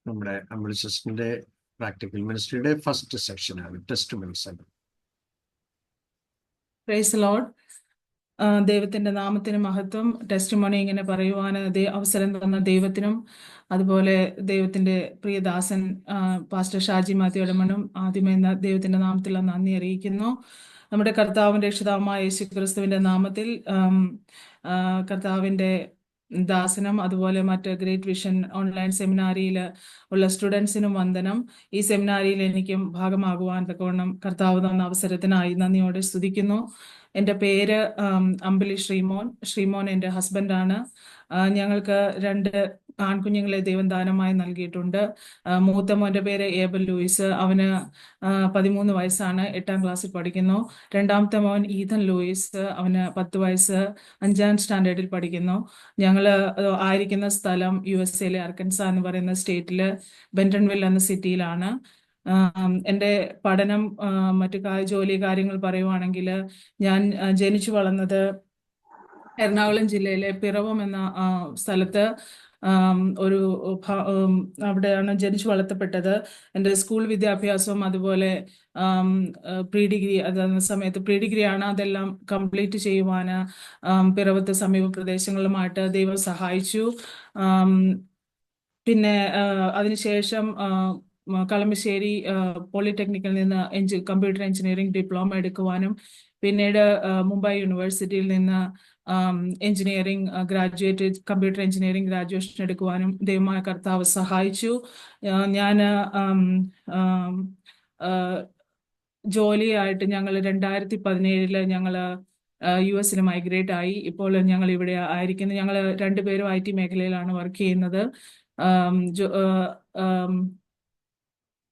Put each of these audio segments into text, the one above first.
നമ്മുടെ അമൃത്സറിന്റെ പ്രാക്ടിക്കൽ മിനിസ്ട്രിയുടെ ഫസ്റ്റ് സെക്ഷനാണ് ടെസ്റ്റ് മിനിസ്റ്റർ. Praise Lord. ദൈവത്തിന്റെ നാമത്തിന് മഹത്വം. ടെസ്റ്റിമോണി ഇങ്ങനെ പറയുവാൻ അവസരം തന്ന ദൈവത്തിനും അതുപോലെ ദൈവത്തിന്റെ പ്രിയദാസൻ പാസ്റ്റർ ഷാജി മാത്യു ഇടമണ്ണും ആദ്യമേ ദൈവത്തിന്റെ നാമത്തിലുള്ള നന്ദി അറിയിക്കുന്നു. നമ്മുടെ കർത്താവും രക്ഷിതാവുമായ യേശു ക്രിസ്തുവിന്റെ നാമത്തിൽ കർത്താവിന്റെ ദാസനും അതുപോലെ മറ്റ് ഗ്രേറ്റ് വിഷൻ ഓൺലൈൻ സെമിനാരിയിൽ ഉള്ള സ്റ്റുഡൻസിനും വന്ദനം. ഈ സെമിനാരിയിൽ എനിക്കും ഭാഗമാകുവാൻ തക്കവണ്ണം കർത്താവ് തന്ന അവസരത്തിനായി നന്ദിയോടെ സ്തുതിക്കുന്നു. എൻ്റെ പേര് അമ്പിളി ശ്രീമോൻ. ശ്രീമോൻ എൻ്റെ ഹസ്ബൻഡാണ്. ഞങ്ങൾക്ക് 2 ആൺകുഞ്ഞുങ്ങളെ ദൈവം ദാനമായി നൽകിയിട്ടുണ്ട്. മൂത്ത മോൻ്റെ പേര് ഏബൽ ലൂയിസ്. അവന് 13 വയസ്സാണ്, 8ാം ക്ലാസ്സിൽ പഠിക്കുന്നു. രണ്ടാമത്തെ മോൻ ഈഥൻ ലൂയിസ്, അവന് 10 വയസ്സ്, 5ാം സ്റ്റാൻഡേർഡിൽ പഠിക്കുന്നു. ഞങ്ങൾ ആയിരിക്കുന്ന സ്ഥലം USA അർക്കൻസ എന്ന് പറയുന്ന സ്റ്റേറ്റില് ബെന്റൺവിൽ എന്ന സിറ്റിയിലാണ്. എൻ്റെ പഠനം മറ്റു ജോലി കാര്യങ്ങൾ പറയുവാണെങ്കിൽ ഞാൻ ജനിച്ചു വളർന്നത് എറണാകുളം ജില്ലയിലെ പിറവം എന്ന സ്ഥലത്ത് ഒരു അവിടെയാണ് ജനിച്ചു വളർത്തപ്പെട്ടത്. എൻ്റെ സ്കൂൾ വിദ്യാഭ്യാസവും അതുപോലെ പ്രീ ഡിഗ്രി, അതാകുന്ന സമയത്ത് പ്രീ ഡിഗ്രിയാണ്, അതെല്ലാം കംപ്ലീറ്റ് ചെയ്യുവാൻ പിറവത്ത് സമീപ പ്രദേശങ്ങളുമായിട്ട് ദൈവം സഹായിച്ചു. പിന്നെ അതിനുശേഷം കളമശ്ശേരി പോളിടെക്നിക്കിൽ നിന്ന് കമ്പ്യൂട്ടർ എഞ്ചിനീയറിംഗ് ഡിപ്ലോമ എടുക്കുവാനും പിന്നീട് മുംബൈ യൂണിവേഴ്സിറ്റിയിൽ നിന്ന് എഞ്ചിനീയറിംഗ് കമ്പ്യൂട്ടർ എഞ്ചിനീയറിംഗ് ഗ്രാജുവേഷൻ എടുക്കുവാനും ദൈവമായ കർത്താവ് സഹായിച്ചു. ഞാൻ ജോലിയായിട്ട് ഞങ്ങൾ 2017 ഞങ്ങൾ US മൈഗ്രേറ്റ് ആയി. ഇപ്പോൾ ഞങ്ങൾ ഇവിടെ ആയിരിക്കുന്നത്. ഞങ്ങൾ 2 പേരും IT മേഖലയിലാണ് വർക്ക് ചെയ്യുന്നത്.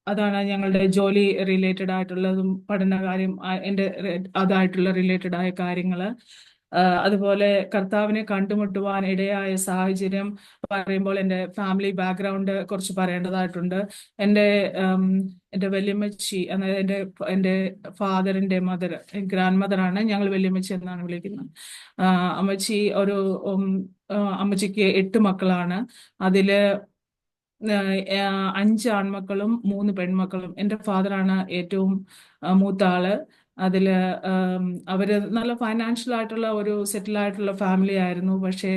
അതാണ് ഞങ്ങളുടെ ജോലി റിലേറ്റഡ് ആയിട്ടുള്ളതും പഠനകാര്യം എൻ്റെ അതായിട്ടുള്ള റിലേറ്റഡ് ആയ കാര്യങ്ങൾ. അതുപോലെ കർത്താവിനെ കണ്ടുമുട്ടുവാൻ ഇടയായ സാഹചര്യം പറയുമ്പോൾ എൻ്റെ ഫാമിലി ബാക്ക്ഗ്രൗണ്ട് കുറച്ച് പറയേണ്ടതായിട്ടുണ്ട്. എൻ്റെ വല്യമ്മച്ചി, അതായത് എൻ്റെ ഫാദറിൻ്റെ മദർ, ഗ്രാൻഡ് മദറാണ്. ഞങ്ങൾ വല്യമ്മച്ചി എന്നാണ് വിളിക്കുന്നത്. അമ്മച്ചിക്ക് 8 മക്കളാണ്. അതില് 5 ആൺമക്കളും 3 പെൺമക്കളും. എൻ്റെ ഫാദറാണ് ഏറ്റവും മൂത്ത ആള്. അതില് അവര് നല്ല ഫൈനാൻഷ്യൽ ആയിട്ടുള്ള ഒരു സെറ്റിൽ ആയിട്ടുള്ള ഫാമിലി ആയിരുന്നു. പക്ഷേ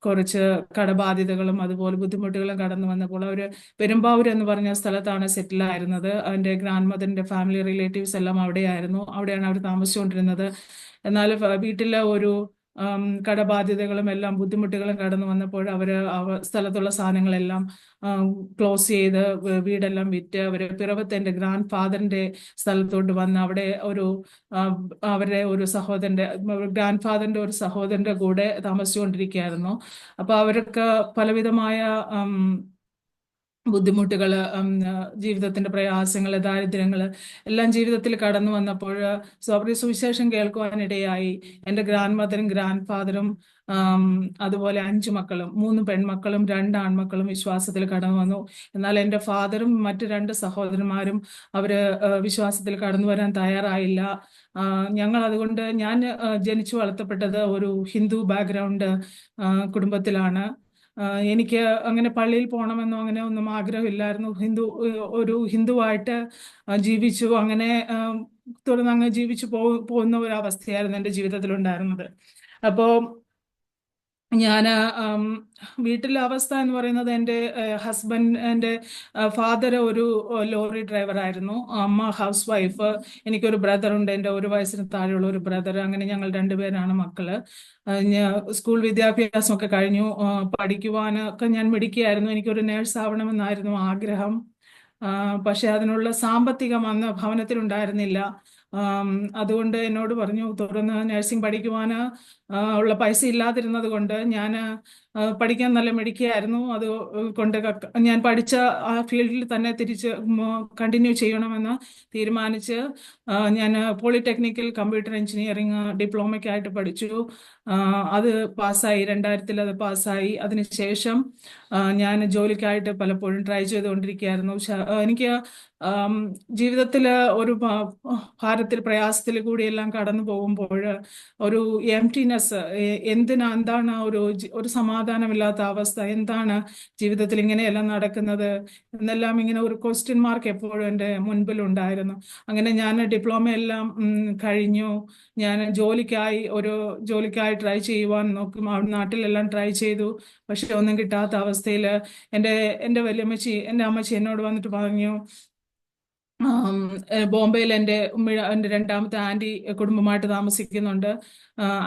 കുറച്ച് കടബാധ്യതകളും അതുപോലെ ബുദ്ധിമുട്ടുകളും കടന്നു വന്നപ്പോൾ അവര് പെരുമ്പാവൂർ എന്ന് പറഞ്ഞ സ്ഥലത്താണ് സെറ്റിൽ ആയിരുന്നത്. അവൻ്റെ ഗ്രാൻഡ് മദറിന്റെ ഫാമിലി റിലേറ്റീവ്സ് എല്ലാം അവിടെയാണ് അവർ താമസിച്ചുകൊണ്ടിരുന്നത്. എന്നാൽ വീട്ടിലെ ഒരു കടബാധ്യതകളും എല്ലാം ബുദ്ധിമുട്ടുകളും കടന്നു വന്നപ്പോൾ സ്ഥലത്തുള്ള സാധനങ്ങളെല്ലാം ക്ലോസ് ചെയ്ത് വീടെല്ലാം വിറ്റ് അവര് പിറവത്ത് എൻ്റെ ഗ്രാൻഡ് ഫാദറിന്റെ സ്ഥലത്തോട്ട് വന്ന് അവിടെ അവരുടെ ഒരു ഗ്രാൻഡ് ഫാദറിന്റെ ഒരു സഹോദരന്റെ കൂടെ താമസിച്ചുകൊണ്ടിരിക്കുകയായിരുന്നു. അപ്പൊ അവർക്ക് പലവിധമായ ബുദ്ധിമുട്ടുകൾ, ജീവിതത്തിന്റെ പ്രയാസങ്ങൾ, ദാരിദ്ര്യങ്ങൾ എല്ലാം ജീവിതത്തിൽ കടന്നു വന്നപ്പോൾ സുവിശേഷം കേൾക്കുവാനിടയായി. എൻ്റെ ഗ്രാൻഡ് മദറും ഗ്രാൻഡ് ഫാദറും അതുപോലെ 5 മക്കളും 3 പെൺമക്കളും 2 ആൺമക്കളും വിശ്വാസത്തിൽ കടന്നു വന്നു. എന്നാൽ എൻ്റെ ഫാദറും മറ്റ് 2 സഹോദരന്മാരും അവര് വിശ്വാസത്തിൽ കടന്നു വരാൻ തയ്യാറായില്ല. അതുകൊണ്ട് ഞാൻ ജനിച്ചു വളർത്തപ്പെട്ടത് ഒരു ഹിന്ദു ബാക്ക്ഗ്രൗണ്ട് കുടുംബത്തിലാണ്. എനിക്ക് അങ്ങനെ പള്ളിയിൽ പോകണമെന്നോ അങ്ങനെ ഒന്നും ആഗ്രഹമില്ലായിരുന്നു. ഒരു ഹിന്ദുവായിട്ട് ജീവിച്ചു, അങ്ങനെ തുടർന്ന് അങ്ങ് ജീവിച്ചു പോകുന്ന ഒരു അവസ്ഥയായിരുന്നു എൻ്റെ ജീവിതത്തിലുണ്ടായിരുന്നത്. അപ്പോൾ ഞാൻ വീട്ടിലെ അവസ്ഥ എന്ന് പറയുന്നത്, എൻ്റെ എൻ്റെ ഫാദർ ഒരു ലോറി ഡ്രൈവർ ആയിരുന്നു, അമ്മ ഹൗസ് വൈഫ്, എനിക്കൊരു ബ്രദറുണ്ട്, എൻ്റെ 1 വയസ്സിന് താഴെയുള്ള ഒരു ബ്രദർ. അങ്ങനെ ഞങ്ങൾ 2 പേരാണ് മക്കള്. സ്കൂൾ വിദ്യാഭ്യാസമൊക്കെ കഴിഞ്ഞു. പഠിക്കുവാനൊക്കെ ഞാൻ മിടുക്കിയായിരുന്നു. എനിക്കൊരു നേഴ്സ് ആവണമെന്നായിരുന്നു ആഗ്രഹം. പക്ഷെ അതിനുള്ള സാമ്പത്തികം അന്ന് ഭവനത്തിലുണ്ടായിരുന്നില്ല. അതുകൊണ്ട് എന്നോട് പറഞ്ഞു, തുടർന്ന് നഴ്സിംഗ് പഠിക്കുവാൻ ഉള്ള പൈസ ഇല്ലാതിരുന്നത് കൊണ്ട് ഞാൻ പഠിക്കാൻ നല്ല മിടുക്കിയായിരുന്നു. അതുകൊണ്ട് ഞാൻ പഠിച്ച ആ ഫീൽഡിൽ തന്നെ തിരിച്ച് കണ്ടിന്യൂ ചെയ്യണമെന്ന് തീരുമാനിച്ച് ഞാൻ പോളിടെക്നിക്കൽ കമ്പ്യൂട്ടർ എഞ്ചിനീയറിംഗ് ഡിപ്ലോമയ്ക്കായിട്ട് പഠിച്ചു. അത് പാസ്സായി, 2000 അത് പാസ്സായി. അതിനുശേഷം ഞാൻ ജോലിക്കായിട്ട് പലപ്പോഴും ട്രൈ ചെയ്തുകൊണ്ടിരിക്കുകയായിരുന്നു. എനിക്ക് ജീവിതത്തിൽ ഒരു ഭാരത്തിൽ പ്രയാസത്തിൽ കൂടിയെല്ലാം കടന്നു പോകുമ്പോൾ ഒരു എംപ്റ്റിനെസ്, എന്താണ് ഒരു സമാധാനം സമാധാനമില്ലാത്ത അവസ്ഥ, എന്താണ് ജീവിതത്തിൽ ഇങ്ങനെയെല്ലാം നടക്കുന്നത് എന്നെല്ലാം ഇങ്ങനെ ഒരു ക്വസ്റ്റ്യൻ മാർക്ക് എപ്പോഴും എൻ്റെ മുൻപിൽ ഉണ്ടായിരുന്നു. അങ്ങനെ ഞാൻ ഡിപ്ലോമ എല്ലാം കഴിഞ്ഞു. ഞാൻ ജോലിക്കായി ട്രൈ ചെയ്യുവാൻ നോക്കും. നാട്ടിലെല്ലാം ട്രൈ ചെയ്തു. പക്ഷെ ഒന്നും കിട്ടാത്ത അവസ്ഥയിൽ എൻ്റെ എൻ്റെ അമ്മച്ചി എന്നോട് വന്നിട്ട് പറഞ്ഞു, ബോംബെയിൽ എൻ്റെ രണ്ടാമത്തെ ആൻറ്റി കുടുംബമായിട്ട് താമസിക്കുന്നുണ്ട്.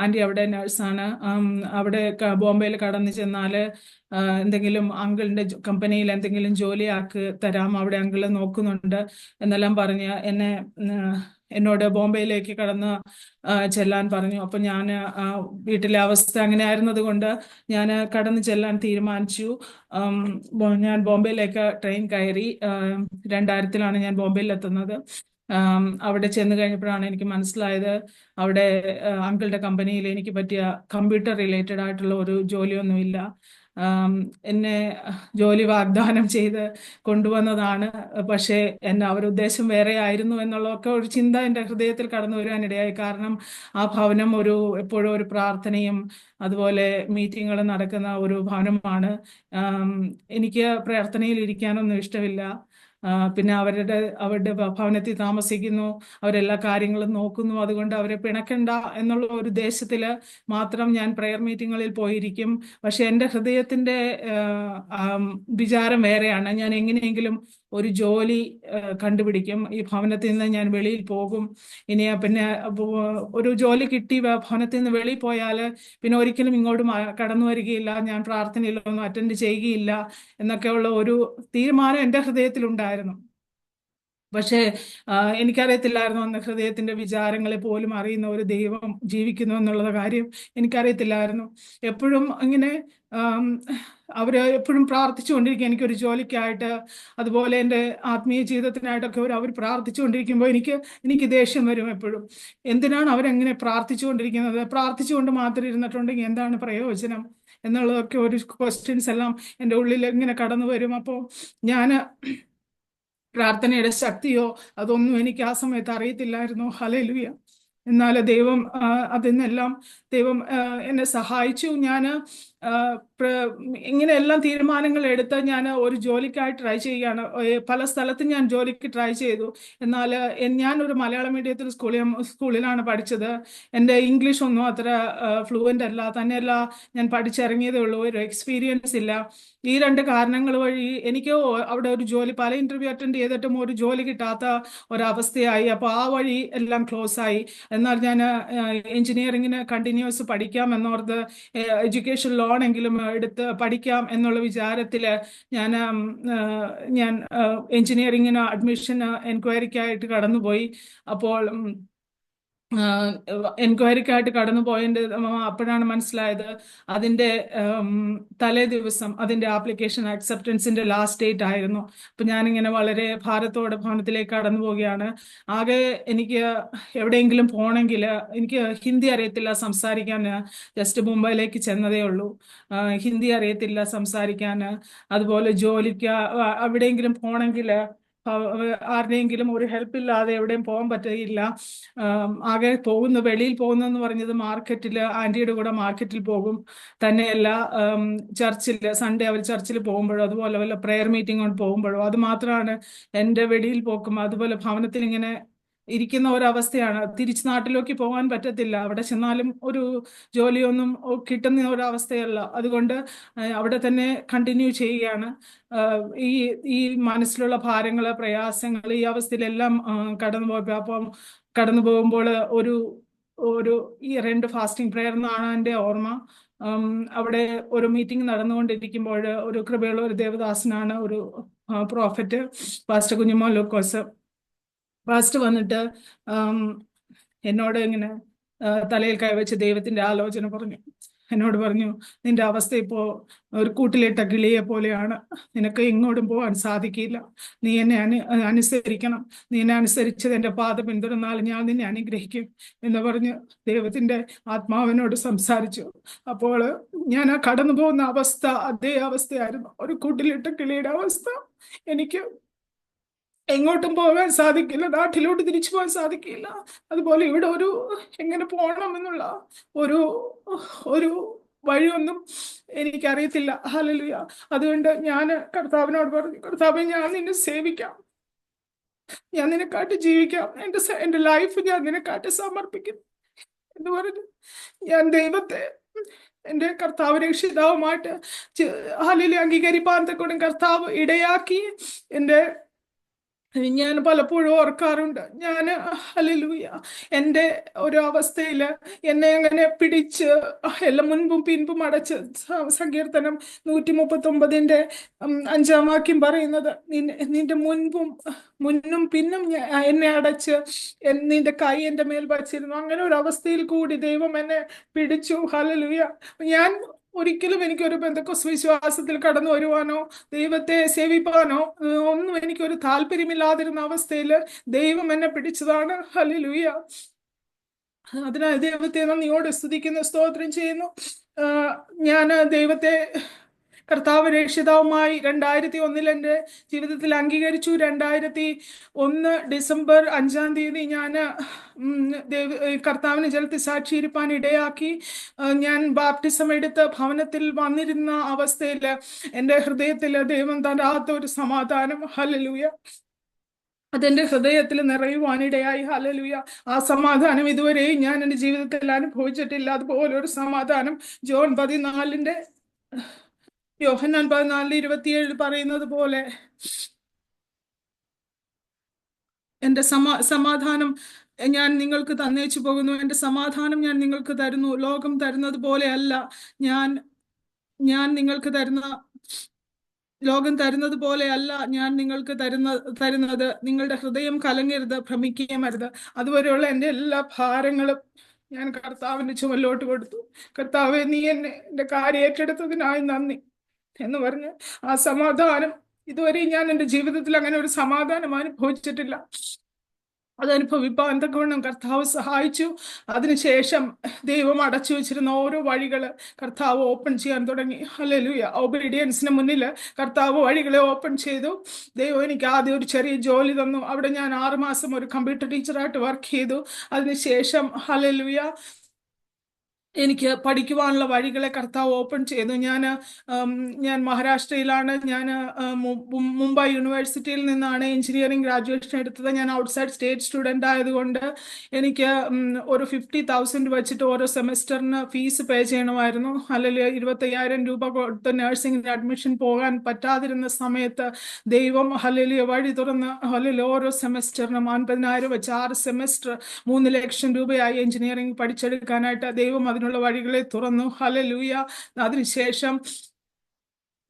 ആൻറ്റി അവിടെ നഴ്സാണ്. അവിടെ ബോംബെയിൽ കടന്നു ചെന്നാൽ എന്തെങ്കിലും അങ്കിളിൻ്റെ കമ്പനിയിൽ എന്തെങ്കിലും ജോലിയാക്കി തരാം, അവിടെ അങ്കിള് നോക്കുന്നുണ്ട് എന്നെല്ലാം പറഞ്ഞ് എന്നോട് ബോംബെയിലേക്ക് കടന്ന് ചെല്ലാൻ പറഞ്ഞു. അപ്പം ഞാൻ വീട്ടിലെ അവസ്ഥ അങ്ങനെ ആയിരുന്നത് കൊണ്ട് ഞാൻ കടന്നു ചെല്ലാൻ തീരുമാനിച്ചു. ഞാൻ ബോംബെയിലേക്ക് ട്രെയിൻ കയറി. 2000-ലാണ് ഞാൻ ബോംബെയിൽ എത്തുന്നത്. അവിടെ ചെന്ന് കഴിഞ്ഞപ്പോഴാണ് എനിക്ക് മനസ്സിലായത്, അവിടെ അങ്കിളുടെ കമ്പനിയിൽ എനിക്ക് പറ്റിയ കമ്പ്യൂട്ടർ റിലേറ്റഡ് ആയിട്ടുള്ള ഒരു ജോലിയൊന്നുമില്ല. എന്നെ ജോലി വാഗ്ദാനം ചെയ്ത് കൊണ്ടുവന്നതാണ്, പക്ഷേ അവരുടെ ഉദ്ദേശം വേറെ ആയിരുന്നു എന്നുള്ളതൊക്കെ ഒരു ചിന്ത എൻ്റെ ഹൃദയത്തിൽ കടന്നു വരാനിടയായി. കാരണം ആ ഭവനം എപ്പോഴും ഒരു പ്രാർത്ഥനയും അതുപോലെ മീറ്റിങ്ങുകൾ നടക്കുന്ന ഒരു ഭവനമാണ്. എനിക്ക് പ്രാർത്ഥനയിൽ ഇരിക്കാനൊന്നും ഇഷ്ടമില്ല. പിന്നെ അവരുടെ ഭവനത്തിൽ താമസിക്കുന്നു, അവരെല്ലാ കാര്യങ്ങളും നോക്കുന്നു. അതുകൊണ്ട് അവരെ പിണക്കണ്ട എന്നുള്ള ഒരു ഉദ്ദേശത്തിൽ മാത്രം ഞാൻ പ്രെയർ മീറ്റിങ്ങുകളിൽ പോയിരിക്കും. പക്ഷെ എൻ്റെ ഹൃദയത്തിൻ്റെ വിചാരം വേറെയാണ്. ഞാൻ എങ്ങനെയെങ്കിലും ഒരു ജോലി കണ്ടുപിടിക്കും, ഈ ഭവനത്തിൽ നിന്ന് ഞാൻ വെളിയിൽ പോകും. പിന്നെ ഒരു ജോലി കിട്ടി ഭവനത്തിൽ നിന്ന് വെളിയിൽ പോയാൽ പിന്നെ ഒരിക്കലും ഇങ്ങോട്ട് കടന്നു വരികയില്ല, ഞാൻ പ്രാർത്ഥനയിലൊന്നും അറ്റൻഡ് ചെയ്യുകയില്ല എന്നൊക്കെയുള്ള ഒരു തീരുമാനം എൻ്റെ ഹൃദയത്തിലുണ്ടായിരുന്നു. പക്ഷേ എനിക്കറിയത്തില്ലായിരുന്നു അന്ന് ഹൃദയത്തിന്റെ വിചാരങ്ങളെ പോലും അറിയുന്ന ഒരു ദൈവം ജീവിക്കുന്നു എന്നുള്ള കാര്യം എനിക്കറിയത്തില്ലായിരുന്നു. എപ്പോഴും ഇങ്ങനെ അവർ എപ്പോഴും പ്രാർത്ഥിച്ചുകൊണ്ടിരിക്കുക എനിക്കൊരു ജോലിക്കായിട്ട്, അതുപോലെ എൻ്റെ ആത്മീയ ജീവിതത്തിനായിട്ടൊക്കെ അവർ പ്രാർത്ഥിച്ചുകൊണ്ടിരിക്കുമ്പോൾ എനിക്ക് ദേഷ്യം വരും എപ്പോഴും. എന്തിനാണ് അവരെങ്ങനെ പ്രാർത്ഥിച്ചുകൊണ്ടിരിക്കുന്നത്? പ്രാർത്ഥിച്ചുകൊണ്ട് മാത്രം ഇരുന്നിട്ടുണ്ടെങ്കിൽ എന്താണ് പ്രയോജനം എന്നുള്ളതൊക്കെ ഒരു ക്വസ്റ്റ്യൻസ് എല്ലാം എൻ്റെ ഉള്ളിൽ ഇങ്ങനെ കടന്നു വരും. അപ്പോൾ ഞാൻ പ്രാർത്ഥനയുടെ ശക്തിയോ അതൊന്നും എനിക്ക് ആ സമയത്ത് അറിയത്തില്ലായിരുന്നു. ഹല്ലേലൂയ. എന്നാൽ ദൈവം ദൈവം എന്നെ സഹായിച്ചു. ഞാൻ ഇങ്ങനെയെല്ലാം തീരുമാനങ്ങൾ എടുത്ത് ഞാൻ ഒരു ജോലിക്കായി ട്രൈ ചെയ്യുകയാണ്. പല സ്ഥലത്തും ഞാൻ ജോലിക്ക് ട്രൈ ചെയ്തു. എന്നാൽ ഞാനൊരു മലയാളം മീഡിയത്തിൽ സ്കൂളിലാണ് പഠിച്ചത്. എൻ്റെ ഇംഗ്ലീഷ് ഒന്നും അത്ര ഫ്ലുവൻ്റ് അല്ല. തന്നെയല്ല, ഞാൻ പഠിച്ചിറങ്ങിയതേ ഉള്ളൂ, ഒരു എക്സ്പീരിയൻസ് ഇല്ല. ഈ 2 കാരണങ്ങൾ വഴി എനിക്ക് അവിടെ ഒരു ജോലി, പല ഇന്റർവ്യൂ അറ്റൻഡ് ചെയ്തിട്ടും ഒരു ജോലി കിട്ടാത്ത ഒരവസ്ഥയായി. അപ്പോൾ ആ വഴി എല്ലാം ക്ലോസ് ആയി. എന്നാൽ ഞാൻ എഞ്ചിനീയറിങ്ങിന് കണ്ടിന്യൂസ് പഠിക്കാം എന്നോർത്ത് എഡ്യൂക്കേഷൻ ലോണെങ്കിലും എടുത്ത് പഠിക്കാം എന്നുള്ള വിചാരത്തിൽ ഞാൻ എഞ്ചിനീയറിങ്ങിന് അഡ്മിഷൻ എൻക്വയറിക്കായിട്ട് കടന്നുപോയി. അപ്പോൾ എൻക്വയറിക്കായിട്ട് കടന്നു പോയതിൻ്റെ അപ്പോഴാണ് മനസ്സിലായത്, അതിൻ്റെ തലേ ദിവസം അതിൻ്റെ ആപ്ലിക്കേഷൻ അക്സെപ്റ്റൻസിൻ്റെ ലാസ്റ്റ് ഡേറ്റ് ആയിരുന്നു. അപ്പം ഞാനിങ്ങനെ വളരെ ഭാരത്തോടെ ഭവനത്തിലേക്ക് കടന്നു പോവുകയാണ്. ആകെ എനിക്ക് എവിടെയെങ്കിലും പോകണമെങ്കിൽ, എനിക്ക് ഹിന്ദി അറിയത്തില്ല സംസാരിക്കാൻ, ജസ്റ്റ് മുംബൈയിലേക്ക് ചെന്നതേ ഉള്ളൂ, ഹിന്ദി അറിയത്തില്ല സംസാരിക്കാൻ. അതുപോലെ ജോലിക്ക് എവിടെയെങ്കിലും പോകണമെങ്കിൽ ആരുടെയെങ്കിലും ഒരു ഹെൽപ്പ് ഇല്ലാതെ എവിടെയും പോകാൻ പറ്റുകയില്ല. ആകെ വെളിയിൽ പോകുന്നതെന്ന് പറഞ്ഞത് മാർക്കറ്റിൽ, ആൻറ്റിയുടെ കൂടെ മാർക്കറ്റിൽ പോകും. തന്നെയല്ല, സൺഡേ അവർ ചർച്ചിൽ പോകുമ്പോഴോ അതുപോലെ വല്ല പ്രെയർ മീറ്റിംഗ് പോകുമ്പോഴോ അത് മാത്രമാണ് എൻ്റെ വെളിയിൽ പോക്കും. അതുപോലെ ഭവനത്തിൽ ഇങ്ങനെ ഇരിക്കുന്ന ഒരവസ്ഥയാണ്. തിരിച്ച് നാട്ടിലേക്ക് പോകാൻ പറ്റത്തില്ല. അവിടെ ചെന്നാലും ഒരു ജോലിയൊന്നും കിട്ടുന്ന ഒരവസ്ഥയല്ല. അതുകൊണ്ട് അവിടെ തന്നെ കണ്ടിന്യൂ ചെയ്യുകയാണ്. ഈ മനസ്സിലുള്ള ഭാരങ്ങൾ, പ്രയാസങ്ങൾ, ഈ അവസ്ഥയിലെല്ലാം കടന്നു പോകുമ്പോൾ ഒരു ഈ 2 ഫാസ്റ്റിംഗ് പ്രെയർ എന്നാണ് എൻ്റെ ഓർമ്മ. അവിടെ ഒരു മീറ്റിംഗ് നടന്നുകൊണ്ടിരിക്കുമ്പോൾ ഒരു കൃപയുള്ള ഒരു ദേവദാസനാണ്, ഒരു പ്രോഫറ്റ്, പാസ്റ്റർ കുഞ്ഞുമോൻ ലൂക്കോസ്. പാസ്റ്റർ വന്നിട്ട് എന്നോട് ഇങ്ങനെ തലയിൽ കൈവച്ച് ദൈവത്തിന്റെ ആലോചന പറഞ്ഞു. എന്നോട് പറഞ്ഞു, നിന്റെ അവസ്ഥ ഇപ്പോൾ ഒരു കൂട്ടിലിട്ട കിളിയെ പോലെയാണ്, നിനക്ക് എങ്ങോട്ടും പോകാൻ സാധിക്കില്ല, നീ എന്നെ അനുസരിക്കണം, നീ എന്നെ അനുസരിച്ചത് എൻ്റെ പാത പിന്തുടർന്നാൽ ഞാൻ നിന്നെ അനുഗ്രഹിക്കും എന്ന് പറഞ്ഞ് ദൈവത്തിന്റെ ആത്മാവിനോട് സംസാരിച്ചു. അപ്പോൾ ഞാൻ ആ കടന്നു പോകുന്ന അവസ്ഥ അതേ അവസ്ഥയായിരുന്നു, ഒരു കൂട്ടിലിട്ട കിളിയുടെ അവസ്ഥ. എനിക്ക് എങ്ങോട്ടും പോകാൻ സാധിക്കില്ല, നാട്ടിലോട്ട് തിരിച്ചു പോകാൻ സാധിക്കില്ല. അതുപോലെ ഇവിടെ എങ്ങനെ പോകണം എന്നുള്ള ഒരു വഴിയൊന്നും എനിക്കറിയത്തില്ല. ഹല്ലേലൂയ. അതുകൊണ്ട് ഞാൻ കർത്താവിനോട് പറഞ്ഞു, കർത്താവേ, ഞാൻ നിന്നെ സേവിക്കാം, ഞാൻ നിന്നെക്കാട്ടി ജീവിക്കാം, എൻ്റെ ലൈഫ് ഞാൻ നിന്നെക്കാട്ടി സമർപ്പിക്കുന്നു എന്ന് പറഞ്ഞു ഞാൻ ദൈവത്തെ എൻ്റെ കർത്താവ് രക്ഷിതാവുമായിട്ട് ഹല്ലേലൂയ അംഗീകരിപ്പാൻ തക്കോണം കർത്താവ് ഇടയാക്കി. എൻ്റെ ഞാൻ പലപ്പോഴും ഓർക്കാറുണ്ട്, ഞാൻ ഹല്ലേലൂയ എൻ്റെ ഒരു അവസ്ഥയിൽ എന്നെ അങ്ങനെ പിടിച്ച് എല്ലാം മുൻപും പിൻപും അടച്ച് സങ്കീർത്തനം 139 5-ാം വാക്യം പറയുന്നത്, നിന്റെ മുന്നും പിന്നും എന്നെ അടച്ച് നിന്റെ കൈ എൻ്റെ മേൽ വച്ചിരുന്നു. അങ്ങനെ ഒരു അവസ്ഥയിൽ കൂടി ദൈവം എന്നെ പിടിച്ചു. ഹല്ലേലൂയ. ഞാൻ ഒരിക്കലും എനിക്കൊരു പെന്തക്കോസ്ത് വിശ്വാസത്തിൽ കടന്നു വരുവാനോ ദൈവത്തെ സേവിപ്പാനോ ഒന്നും എനിക്കൊരു താല്പര്യമില്ലാതിരുന്ന അവസ്ഥയിൽ ദൈവം എന്നെ പിടിച്ചതാണ്. ഹല്ലേലൂയ. അതിനാൽ ദൈവത്തെ നന്ദിയോടെ സ്തുതിക്കുന്നു, സ്തോത്രം ചെയ്യുന്നു. ഞാൻ ദൈവത്തെ കർത്താവ് രക്ഷിതാവുമായി 2001 എൻ്റെ ജീവിതത്തിൽ അംഗീകരിച്ചു. 2001 ഡിസംബർ 5-ാം തീയതി ഞാൻ കർത്താവിന് ജലത്തിൽ സാക്ഷിയിരിക്കാൻ ഇടയാക്കി. ഞാൻ ബാപ്റ്റിസം എടുത്ത് ഭവനത്തിൽ വന്നിരുന്ന അവസ്ഥയിൽ എൻ്റെ ഹൃദയത്തിൽ ദൈവം തരാത്ത ഒരു സമാധാനം, ഹല്ലേലൂയ, അതെൻ്റെ ഹൃദയത്തിൽ നിറയുവാനിടയായി. ഹല്ലേലൂയ. ആ സമാധാനം ഇതുവരെയും ഞാൻ എൻ്റെ ജീവിതത്തിൽ അനുഭവിച്ചിട്ടില്ല. അതുപോലെ ഒരു സമാധാനം യോഹന്നാൻ 14:27 പറയുന്നത് പോലെ, എൻ്റെ സമാധാനം ഞാൻ നിങ്ങൾക്ക് തന്നേച്ചു പോകുന്നു, എൻ്റെ സമാധാനം ഞാൻ നിങ്ങൾക്ക് തരുന്നു, ലോകം തരുന്നത് പോലെ അല്ല ഞാൻ നിങ്ങൾക്ക് ലോകം തരുന്നത് പോലെ അല്ല ഞാൻ നിങ്ങൾക്ക് തരുന്നത്. നിങ്ങളുടെ ഹൃദയം കലങ്ങരുത്, ഭ്രമിക്കുകയും അരുത്. അതുവരെയുള്ള എൻ്റെ എല്ലാ ഭാരങ്ങളും ഞാൻ കർത്താവിൻ്റെ ചുമലിലോട്ട് കൊടുത്തു. കർത്താവെ, നീ എൻ്റെ കാര്യം ഏറ്റെടുത്തതിനായി നന്ദി എന്ന് പറഞ്ഞ് ആ സമാധാനം ഇതുവരെയും ഞാൻ എൻ്റെ ജീവിതത്തിൽ അങ്ങനെ ഒരു സമാധാനം അനുഭവിച്ചിട്ടില്ല. അതനുഭവിപ്പാൻ തക്കവണ്ണം കർത്താവ് സഹായിച്ചു. അതിനുശേഷം ദൈവം അടച്ചു വെച്ചിരുന്ന ഓരോ വഴികൾ കർത്താവ് ഓപ്പൺ ചെയ്യാൻ തുടങ്ങി. ഹല്ലേലൂയ. ഒബീഡിയൻസിന് മുന്നിൽ കർത്താവ് വഴികളെ ഓപ്പൺ ചെയ്തു. ദൈവം എനിക്ക് ആദ്യം ഒരു ചെറിയ ജോലി തന്നു. അവിടെ ഞാൻ 6 മാസം ഒരു കമ്പ്യൂട്ടർ ടീച്ചറായിട്ട് വർക്ക് ചെയ്തു. അതിനുശേഷം ഹല്ലേലൂയ എനിക്ക് പഠിക്കുവാനുള്ള വഴികളെ കർത്താവ് ഓപ്പൺ ചെയ്തു. ഞാൻ മഹാരാഷ്ട്രയിലാണ്. ഞാൻ മുംബൈ യൂണിവേഴ്സിറ്റിയിൽ നിന്നാണ് എഞ്ചിനീയറിംഗ് ഗ്രാജുവേഷൻ എടുത്തത്. ഞാൻ ഔട്ട്സൈഡ് സ്റ്റേറ്റ് സ്റ്റുഡൻ്റ് ആയതുകൊണ്ട് എനിക്ക് ഒരു 50,000 വെച്ചിട്ട് ഓരോ സെമസ്റ്ററിന് ഫീസ് പേ ചെയ്യണമായിരുന്നു. അല്ലെങ്കിൽ 25,000 രൂപ കൊടുത്ത് നഴ്സിംഗിന് അഡ്മിഷൻ പോകാൻ പറ്റാതിരുന്ന സമയത്ത് ദൈവം ഹല്ലേലൂയ വഴി തുറന്ന് ഹല്ലേലൂയ ഓരോ സെമസ്റ്ററിനും 50,000 വെച്ച് 6 സെമസ്റ്റർ 3 ലക്ഷം രൂപയായി എഞ്ചിനീയറിംഗ് പഠിച്ചെടുക്കാനായിട്ട് ദൈവം അതിനുള്ള വഴികളെ തുറന്നു. ഹല്ലേലൂയ. അതിനുശേഷം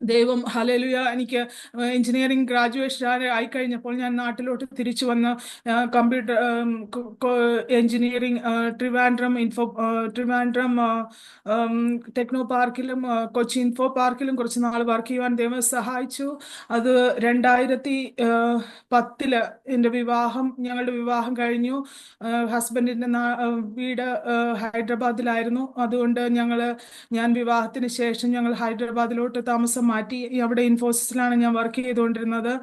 ദൈവം ഹല്ലേലൂയ എനിക്ക് എഞ്ചിനീയറിംഗ് ഗ്രാജുവേഷൻ ആയിക്കഴിഞ്ഞപ്പോൾ ഞാൻ നാട്ടിലോട്ട് തിരിച്ചു വന്ന് കമ്പ്യൂട്ടർ എഞ്ചിനീയറിംഗ് ട്രിവാൻഡ്രം ടെക്നോ പാർക്കിലും കൊച്ചി ഇൻഫോ പാർക്കിലും കുറച്ച് നാൾ വർക്ക് ചെയ്യുവാൻ ദൈവം സഹായിച്ചു. അത് 2010 ഞങ്ങളുടെ വിവാഹം കഴിഞ്ഞു. ഹസ്ബൻഡിൻ്റെ വീട് ഹൈദരാബാദിലായിരുന്നു. അതുകൊണ്ട് ഞാൻ വിവാഹത്തിന് ശേഷം ഞങ്ങൾ ഹൈദരാബാദിലോട്ട് താമസം മാറ്റി. അവിടെ ഇൻഫോസിസിലാണ് ഞാൻ വർക്ക് ചെയ്തുകൊണ്ടിരുന്നത്.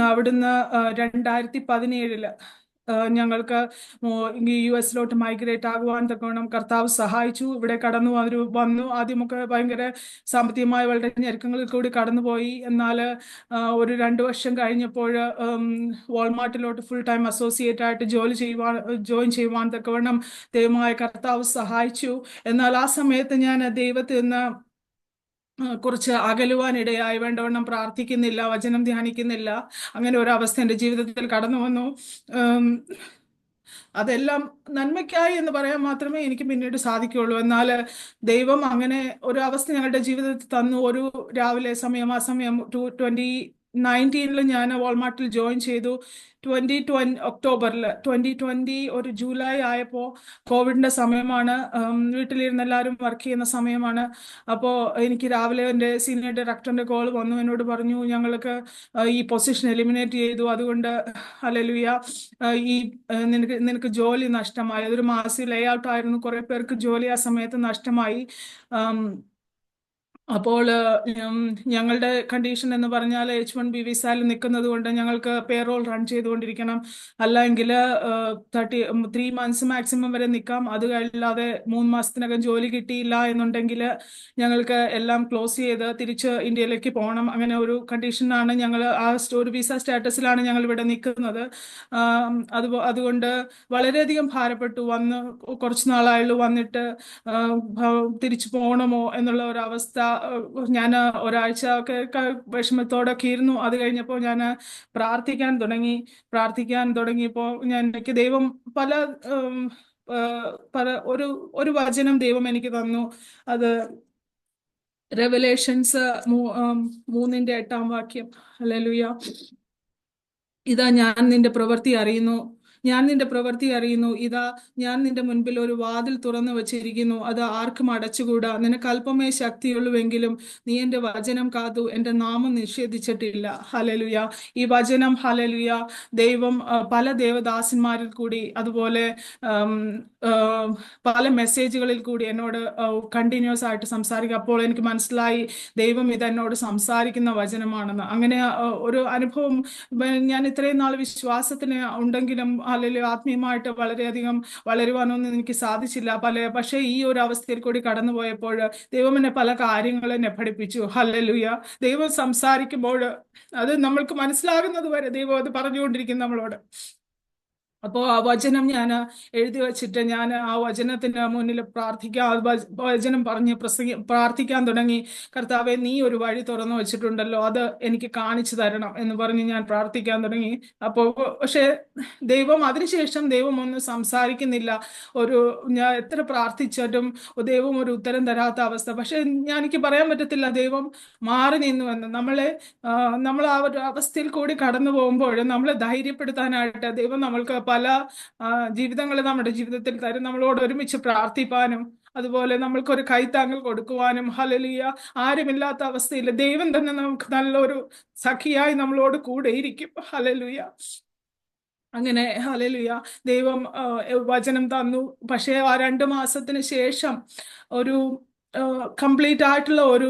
അവിടുന്ന് 2017 ഞങ്ങൾക്ക് US മൈഗ്രേറ്റ് ആകുവാൻ തക്കവണ്ണം കർത്താവ് സഹായിച്ചു. ഇവിടെ വന്നു. ആദ്യമൊക്കെ ഭയങ്കര സാമ്പത്തികമായി വളരെ ഞെരുക്കങ്ങളിൽ കൂടി കടന്നുപോയി. എന്നാൽ ഒരു 2 വർഷം കഴിഞ്ഞപ്പോൾ വാൾമാർട്ടിലോട്ട് ഫുൾ ടൈം അസോസിയേറ്റ് ആയിട്ട് ജോയിൻ ചെയ്യുവാൻ തക്കവണ്ണം ദൈവമായ കർത്താവ് സഹായിച്ചു. എന്നാൽ ആ സമയത്ത് ഞാൻ ദൈവത്തിൽ നിന്ന് കുറച്ച് അകലുവാനിടയായി. വേണ്ടവണ്ണം പ്രാർത്ഥിക്കുന്നില്ല, വചനം ധ്യാനിക്കുന്നില്ല. അങ്ങനെ ഒരു അവസ്ഥ എൻ്റെ ജീവിതത്തിൽ കടന്നു വന്നു. അതെല്ലാം നന്മയ്ക്കായി എന്ന് പറയാൻ മാത്രമേ എനിക്ക് പിന്നീട് സാധിക്കുകയുള്ളൂ. എന്നാൽ ദൈവം അങ്ങനെ ഒരു അവസ്ഥ ഞങ്ങളുടെ ജീവിതത്തിൽ തന്നു. ഒരു രാവിലെ ആ സമയം 2019 ഞാൻ വാൾമാർട്ടിൽ ജോയിൻ ചെയ്തു. 2020 ഒക്ടോബറിൽ 2020 ഒരു ജൂലൈ ആയപ്പോൾ കോവിഡിൻ്റെ സമയമാണ്. വീട്ടിലിരുന്ന് എല്ലാവരും വർക്ക് ചെയ്യുന്ന സമയമാണ്. അപ്പോൾ എനിക്ക് രാവിലെ എൻ്റെ സീനിയർ ഡയറക്ടറിൻ്റെ കോൾ വന്നു. എന്നോട് പറഞ്ഞു, ഞങ്ങൾക്ക് ഈ പൊസിഷൻ എലിമിനേറ്റ് ചെയ്തു, അതുകൊണ്ട് ഹല്ലേലൂയ നിനക്ക് ജോലി നഷ്ടമായി. അതൊരു മാസി ലേ ഔട്ട് ആയിരുന്നു. കുറേ പേർക്ക് ജോലി ആ സമയത്ത് നഷ്ടമായി. അപ്പോൾ ഞങ്ങളുടെ കണ്ടീഷൻ എന്ന് പറഞ്ഞാൽ H1B വിസയിൽ നിൽക്കുന്നത് കൊണ്ട് ഞങ്ങൾക്ക് പേറോൾ റൺ ചെയ്തുകൊണ്ടിരിക്കണം. അല്ലെങ്കിൽ 3 മന്ത്സ് മാക്സിമം വരെ നിൽക്കാം. അത് കഴിയാതെ 3 മാസത്തിനകം ജോലി കിട്ടിയില്ല എന്നുണ്ടെങ്കിൽ ഞങ്ങൾക്ക് എല്ലാം ക്ലോസ് ചെയ്ത് തിരിച്ച് ഇന്ത്യയിലേക്ക് പോകണം. അങ്ങനെ ഒരു കണ്ടീഷനാണ് ഞങ്ങൾ ഒരു വിസ സ്റ്റാറ്റസിലാണ് ഞങ്ങൾ ഇവിടെ നിൽക്കുന്നത്. അതുകൊണ്ട് വളരെയധികം ഭാരപ്പെട്ടു. കുറച്ച് നാളായുള്ളൂ വന്നിട്ട് തിരിച്ചു പോകണമോ എന്നുള്ള ഒരു അവസ്ഥ. ഞാൻ ഒരാഴ്ച ഒക്കെ വിഷമത്തോടൊക്കെ ഇരുന്നു. അത് കഴിഞ്ഞപ്പോൾ ഞാൻ പ്രാർത്ഥിക്കാൻ തുടങ്ങിയപ്പോൾ എനിക്ക് ദൈവം പല ഉം, ആ, പല ഒരു ഒരു വചനം ദൈവം എനിക്ക് തന്നു. അത് റെവലേഷൻസ് 3:8 ഹല്ലേലൂയ. ഇതാ ഞാൻ നിന്റെ പ്രവൃത്തി അറിയുന്നു. ഇതാ ഞാൻ നിന്റെ മുൻപിൽ ഒരു വാതിൽ തുറന്നു വച്ചിരിക്കുന്നു, അത് ആർക്കും അടച്ചുകൂടാ. നിനക്ക് അല്പമേ ശക്തിയുള്ളൂവെങ്കിലും നീ എന്റെ വചനം കാത്തു എന്റെ നാമം നിഷേധിച്ചിട്ടില്ല. ഹല്ലേലൂയ. ഈ വചനം ഹല്ലേലൂയ ദൈവം പല ദേവദാസന്മാരിൽ കൂടി അതുപോലെ ഉം, പല മെസ്സേജുകളിൽ കൂടി എന്നോട് കണ്ടിന്യൂസ് ആയിട്ട് സംസാരിക്കുക. അപ്പോൾ എനിക്ക് മനസ്സിലായി ദൈവം ഇത് എന്നോട് സംസാരിക്കുന്ന വചനമാണെന്ന്. അങ്ങനെ ഒരു അനുഭവം ഞാൻ ഇത്രയും നാൾ വിശ്വാസത്തിന് ഉണ്ടെങ്കിലും അല്ലെങ്കിൽ ആത്മീയമായിട്ട് വളരെയധികം വളരുവാനൊന്നും എനിക്ക് സാധിച്ചില്ല. പക്ഷേ ഈ ഒരു അവസ്ഥയിൽ കൂടി കടന്നുപോയപ്പോൾ ദൈവം എന്നെ പല കാര്യങ്ങളും എന്നെ പഠിപ്പിച്ചു. ഹല്ലേലൂയ. ദൈവം സംസാരിക്കുമ്പോൾ അത് നമ്മൾക്ക് മനസ്സിലാകുന്നത് വരെ ദൈവം അത് പറഞ്ഞുകൊണ്ടിരിക്കും നമ്മളോട്. അപ്പോൾ ആ വചനം ഞാൻ എഴുതി വച്ചിട്ട് ഞാൻ ആ വചനത്തിന് മുന്നിൽ വചനം പറഞ്ഞ് പ്രാർത്ഥിക്കാൻ തുടങ്ങി. കർത്താവെ, നീ ഒരു വഴി തുറന്നു വെച്ചിട്ടുണ്ടല്ലോ, അത് എനിക്ക് കാണിച്ചു തരണം എന്ന് പറഞ്ഞ് ഞാൻ പ്രാർത്ഥിക്കാൻ തുടങ്ങി. അപ്പോൾ പക്ഷെ അതിനുശേഷം ദൈവം ഒന്നും സംസാരിക്കുന്നില്ല. ഞാൻ എത്ര പ്രാർത്ഥിച്ചിട്ടും ദൈവം ഒരു ഉത്തരം തരാത്ത അവസ്ഥ. പക്ഷെ എനിക്ക് പറയാൻ പറ്റത്തില്ല ദൈവം മാറി നിന്നുവെന്ന്. നമ്മൾ ആ ഒരു അവസ്ഥയിൽ കൂടി കടന്നു പോകുമ്പോൾ നമ്മളെ ധൈര്യപ്പെടുത്താനായിട്ട് ദൈവം നമ്മൾക്ക് പല ജീവിതങ്ങൾ നമ്മുടെ ജീവിതത്തിൽ തരും. നമ്മളോട് ഒരുമിച്ച് പ്രാർത്ഥിപ്പാനും അതുപോലെ നമ്മൾക്കൊരു കൈത്താങ്ങൽ കൊടുക്കുവാനും. ഹല്ലേലൂയ. ആരുമില്ലാത്ത അവസ്ഥയിൽ ദൈവം തന്നെ നമുക്ക് നല്ലൊരു സഖിയായി നമ്മളോട് കൂടെ ഇരിക്കും. ഹല്ലേലൂയ. അങ്ങനെ ഹല്ലേലൂയ ദൈവം വചനം തന്നു. പക്ഷേ ആ 2 മാസത്തിന് ശേഷം ഒരു കംപ്ലീറ്റ് ആയിട്ടുള്ള ഒരു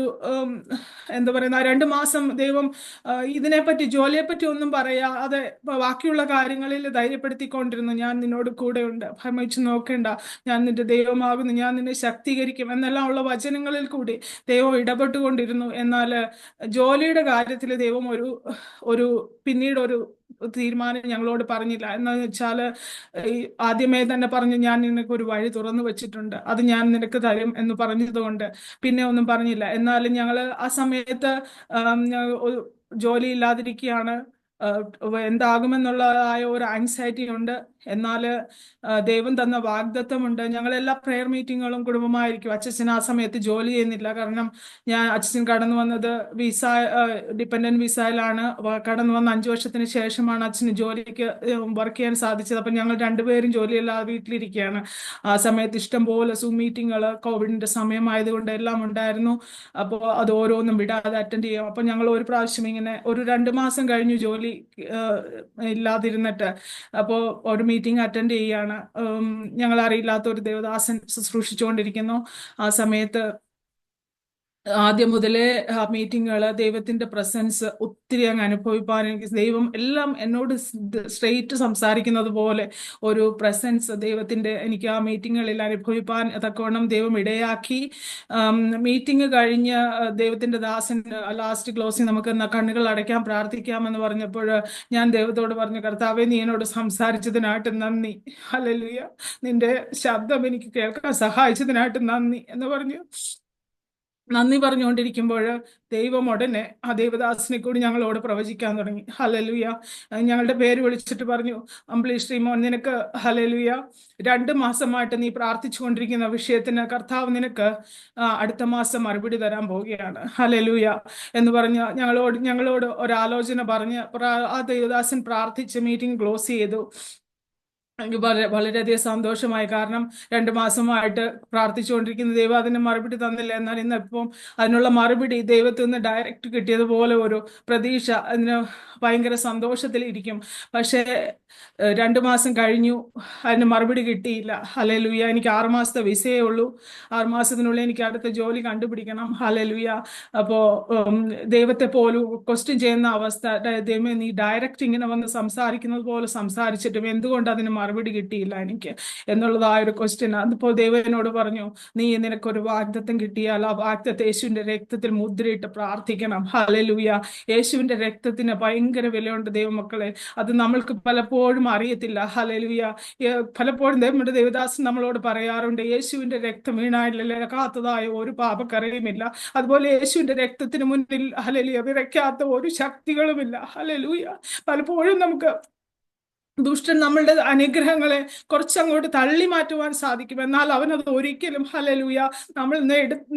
എന്താ പറയുന്ന 2 മാസം ദൈവം ഇതിനെപ്പറ്റി ജോലിയെപ്പറ്റി ഒന്നും പറയാതെ ബാക്കിയുള്ള കാര്യങ്ങളിൽ ധൈര്യപ്പെടുത്തിക്കൊണ്ടിരുന്നു. ഞാൻ നിന്നോട് കൂടെയുണ്ട്, ഭ്രമിച്ചു നോക്കേണ്ട, ഞാൻ നിന്റെ ദൈവമാകുന്നു, ഞാൻ നിന്നെ ശക്തീകരിക്കും എന്നെല്ലാം ഉള്ള വചനങ്ങളിൽ കൂടി ദൈവം ഇടപെട്ടുകൊണ്ടിരുന്നു. എന്നാൽ ജോലിയുടെ കാര്യത്തിൽ ദൈവം ഒരു പിന്നീട് ഒരു തീരുമാനം ഞങ്ങളോട് പറഞ്ഞില്ല. എന്താന്ന് വെച്ചാല് ആദ്യമേ തന്നെ പറഞ്ഞു, ഞാൻ നിനക്ക് ഒരു വഴി തുറന്നു വെച്ചിട്ടുണ്ട്, അത് ഞാൻ നിനക്ക് തരും എന്ന് പറഞ്ഞതുകൊണ്ട് പിന്നെ ഒന്നും പറഞ്ഞില്ല. എന്നാലും ഞങ്ങള് ആ സമയത്ത് ജോലി ഇല്ലാതിരിക്കുകയാണ്. എന്താകുമെന്നുള്ളതായ ഒരു ആങ്സൈറ്റി ഉണ്ട്. എന്നാൽ ദൈവം തന്ന വാഗ്ദത്തമുണ്ട്. ഞങ്ങളെല്ലാ പ്രെയർ മീറ്റിങ്ങുകളും കുടുംബമായിരിക്കും. അച്ഛൻ ആ സമയത്ത് ജോലി ചെയ്യുന്നില്ല. കാരണം അച്ഛൻ കടന്നു വന്നത് ഡിപ്പെൻഡന്റ് വിസയിലാണ്. കടന്നു വന്ന 5 വർഷത്തിന് ശേഷമാണ് അച്ഛന് ജോലിക്ക് വർക്ക് ചെയ്യാൻ സാധിച്ചത്. അപ്പം ഞങ്ങൾ രണ്ടുപേരും ജോലിയില്ലാതെ വീട്ടിലിരിക്കുകയാണ്. ആ സമയത്ത് ഇഷ്ടംപോലെ സൂം മീറ്റിങ്ങുകൾ കോവിഡിന്റെ സമയമായതുകൊണ്ട് എല്ലാം ഉണ്ടായിരുന്നു. അപ്പോൾ അത് ഓരോന്നും വിടാതെ അറ്റൻഡ് ചെയ്യാം. അപ്പം ഞങ്ങൾ ഒരു പ്രാവശ്യം ഇങ്ങനെ ഒരു 2 മാസം കഴിഞ്ഞു ജോലി ഇല്ലാതിരുന്നിട്ട്. അപ്പോൾ ഒരു മീറ്റിംഗ് അറ്റൻഡ് ചെയ്യാണ്. ഞങ്ങൾ അറിയില്ലാത്ത ഒരു ദേവദാസൻ ശുശ്രൂഷിച്ചുകൊണ്ടിരിക്കുന്നു. ആ സമയത്ത് ആദ്യം മുതലേ ആ മീറ്റിങ്ങുകൾ ദൈവത്തിന്റെ പ്രസൻസ് ഒത്തിരി അങ്ങ് അനുഭവിപ്പാൻ എനിക്ക് ദൈവം എല്ലാം എന്നോട് സ്ട്രെയിറ്റ് സംസാരിക്കുന്നത് പോലെ ഒരു പ്രസൻസ് ദൈവത്തിന്റെ എനിക്ക് ആ മീറ്റിങ്ങുകളിൽ അനുഭവിപ്പാൻ തക്കവണ്ണം ദൈവം ഇടയാക്കി. മീറ്റിംഗ് കഴിഞ്ഞ് ദൈവത്തിന്റെ ദാസൻ ലാസ്റ്റ് ക്ലോസിങ് നമുക്ക് കണ്ണുകൾ അടയ്ക്കാൻ പ്രാർത്ഥിക്കാമെന്ന് പറഞ്ഞപ്പോൾ ഞാൻ ദൈവത്തോട് പറഞ്ഞു, കർത്താവേ, നീ എന്നോട് സംസാരിച്ചതിനായിട്ട് നന്ദി. ഹല്ലേലൂയ. നിന്റെ ശബ്ദം എനിക്ക് കേൾക്കാൻ സഹായിച്ചതിനായിട്ട് നന്ദി എന്ന് പറഞ്ഞു. നന്ദി പറഞ്ഞുകൊണ്ടിരിക്കുമ്പോൾ ദൈവം ഉടനെ ആ ദേവദാസിനെ കൂടി ഞങ്ങളോട് പ്രവചിക്കാൻ തുടങ്ങി. ഹല്ലേലൂയ. ഞങ്ങളുടെ പേര് വിളിച്ചിട്ട് പറഞ്ഞു, അമ്പിളി ശ്രീമോൻ, നിനക്ക് ഹല്ലേലൂയ 2 മാസമായിട്ട് നീ പ്രാർത്ഥിച്ചു കൊണ്ടിരിക്കുന്ന വിഷയത്തിന് കർത്താവ് നിനക്ക് അടുത്ത മാസം മറുപടി തരാൻ പോവുകയാണ്. ഹല്ലേലൂയ എന്ന് പറഞ്ഞ് ഞങ്ങളോട് ഒരാലോചന പറഞ്ഞ് ആ ദേവദാസൻ പ്രാർത്ഥിച്ച് മീറ്റിംഗ് ക്ലോസ് ചെയ്തു. എനിക്ക് വളരെയധികം സന്തോഷമായി. കാരണം 2 മാസമായിട്ട് പ്രാർത്ഥിച്ചുകൊണ്ടിരിക്കുന്ന ദൈവം അതിന് മറുപടി തന്നില്ല. എന്നാൽ ഇന്നിപ്പം അതിനുള്ള മറുപടി ദൈവത്തിൽ നിന്ന് ഡയറക്റ്റ് കിട്ടിയതുപോലെ ഒരു പ്രതീക്ഷ അതിന് ഭയങ്കര സന്തോഷത്തിലിരിക്കും. പക്ഷേ 2 മാസം കഴിഞ്ഞു, അതിന് മറുപടി കിട്ടിയില്ല. ഹല്ലേലൂയ. എനിക്ക് 6 മാസത്തെ വിസയേ ഉള്ളൂ. 6 മാസത്തിനുള്ളിൽ എനിക്ക് അടുത്ത ജോലി കണ്ടുപിടിക്കണം. ഹല്ലേലൂയ. അപ്പോ ദൈവത്തെ പോലും ക്വസ്റ്റ്യൻ ചെയ്യുന്ന അവസ്ഥ. ദൈവമേ, നീ ഡയറക്റ്റ് ഇങ്ങനെ വന്ന് സംസാരിക്കുന്നത് പോലെ സംസാരിച്ചിട്ടും എന്തുകൊണ്ട് അതിന് മറുപടി കിട്ടിയില്ല എനിക്ക് എന്നുള്ളതായ ഒരു ക്വസ്റ്റ്യൻ. അതിപ്പോ ദൈവം എന്നോട് പറഞ്ഞു, നീ നിനക്കൊരു വാഗ്ദത്തം കിട്ടിയാൽ ആ വാഗ്ദത്തം യേശുവിന്റെ രക്തത്തിൽ മുദ്രയിട്ട് പ്രാർത്ഥിക്കണം. ഹല്ലേലൂയ. യേശുവിന്റെ രക്തത്തിന് ഭയങ്കര വിലയുണ്ട് ദൈവമക്കളെ. അത് നമ്മൾക്ക് പലപ്പോഴും അറിയത്തില്ല. ഹല്ലേലൂയ. പലപ്പോഴും നമ്മുടെ ദേവദാസൻ നമ്മളോട് പറയാറുണ്ട്, യേശുവിന്റെ രക്തം വീണായില്ലാത്തതായ ഒരു പാപക്കറയുമില്ല. അതുപോലെ യേശുവിന്റെ രക്തത്തിന് മുന്നിൽ ഹല്ലേലൂയ വിറയ്ക്കാത്ത ഒരു ശക്തികളുമില്ല. ഹല്ലേലൂയ. പലപ്പോഴും നമുക്ക് ദുഷ്ടൻ നമ്മളുടെ അനുഗ്രഹങ്ങളെ കുറച്ചങ്ങോട്ട് തള്ളി മാറ്റുവാൻ സാധിക്കും. എന്നാൽ അവനത് ഒരിക്കലും ഹല്ലേലൂയ നമ്മൾ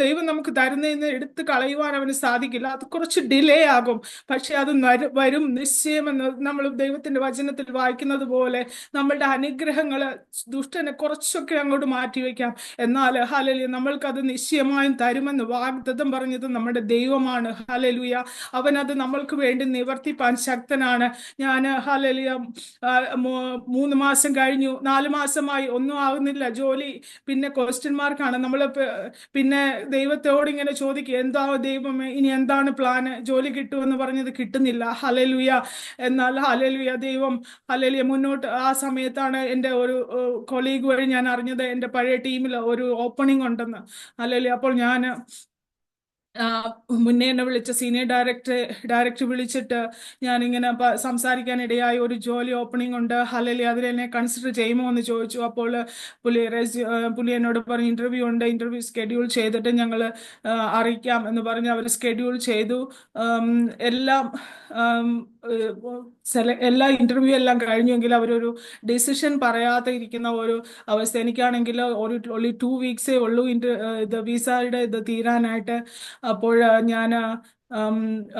ദൈവം നമുക്ക് തരുന്നതിന് എടുത്ത് കളയുവാൻ അവന് സാധിക്കില്ല. അത് കുറച്ച് ഡിലേ ആകും, പക്ഷെ അത് വരും നിശ്ചയമെന്ന് നമ്മൾ ദൈവത്തിന്റെ വചനത്തിൽ വായിക്കുന്നത് പോലെ നമ്മളുടെ അനുഗ്രഹങ്ങള് ദുഷ്ടനെ കുറച്ചൊക്കെ അങ്ങോട്ട് മാറ്റിവെക്കാം. എന്നാൽ ഹല്ലേലൂയ നമ്മൾക്കത് നിശ്ചയമായും തരുമെന്ന് വാഗ്ദത്തം പറഞ്ഞത് നമ്മുടെ ദൈവമാണ്. ഹല്ലേലൂയ. അവനത് നമ്മൾക്ക് വേണ്ടി നിവർത്തിപ്പാൻ ശക്തനാണ്. ഞാൻ ഹല്ലേലൂയ 3 മാസം കഴിഞ്ഞു, 4 മാസമായി, ഒന്നും ആകുന്നില്ല ജോലി. പിന്നെ ക്വസ്റ്റ്യൻ മാർക്കാണ്. നമ്മൾ പിന്നെ ദൈവത്തോട് ഇങ്ങനെ ചോദിക്കുക, എന്താ ദൈവമേ ഇനി എന്താണ് പ്ലാന്, ജോലി കിട്ടുമെന്ന് പറഞ്ഞത് കിട്ടുന്നില്ല. ഹല്ലേലൂയ. എന്നാൽ ഹല്ലേലൂയ ദൈവം ഹല്ലേലൂയ മുന്നോട്ട്. ആ സമയത്താണ് എൻ്റെ ഒരു കൊളീഗ് വഴി ഞാൻ അറിഞ്ഞത് എൻ്റെ പഴയ ടീമിൽ ഒരു ഓപ്പണിംഗ് ഉണ്ടെന്ന്. ഹല്ലേലൂയ. അപ്പോൾ ഞാൻ മുന്നേ എന്നെ വിളിച്ച സീനിയർ ഡയറക്ടർ വിളിച്ചിട്ട് ഞാനിങ്ങനെ സംസാരിക്കാനിടയായി, ഒരു ജോലി ഓപ്പണിംഗ് ഉണ്ട്, ഹല്ലേലൂയ അതിലെന്നെ കൺസിഡർ ചെയ്യുമോ എന്ന് ചോദിച്ചു. അപ്പോൾ പുള്ളി എന്നോട് പറഞ്ഞു, ഇന്റർവ്യൂ ഉണ്ട്, ഇന്റർവ്യൂ ഷെഡ്യൂൾ ചെയ്തിട്ട് ഞങ്ങൾ അറിയിക്കാം എന്ന് പറഞ്ഞ് അവർ ഷെഡ്യൂൾ ചെയ്തു. എല്ലാം എല്ലാ ഇന്റർവ്യൂ എല്ലാം കഴിഞ്ഞെങ്കിൽ അവരൊരു ഡിസിഷൻ പറയാതെ ഇരിക്കുന്ന ഒരു അവസ്ഥ. എനിക്കാണെങ്കിൽ only 2 വീക്സേ ഉള്ളൂ ഇത് വിസയുടെ ഇത് തീരാനായിട്ട്. അപ്പോൾ ഞാൻ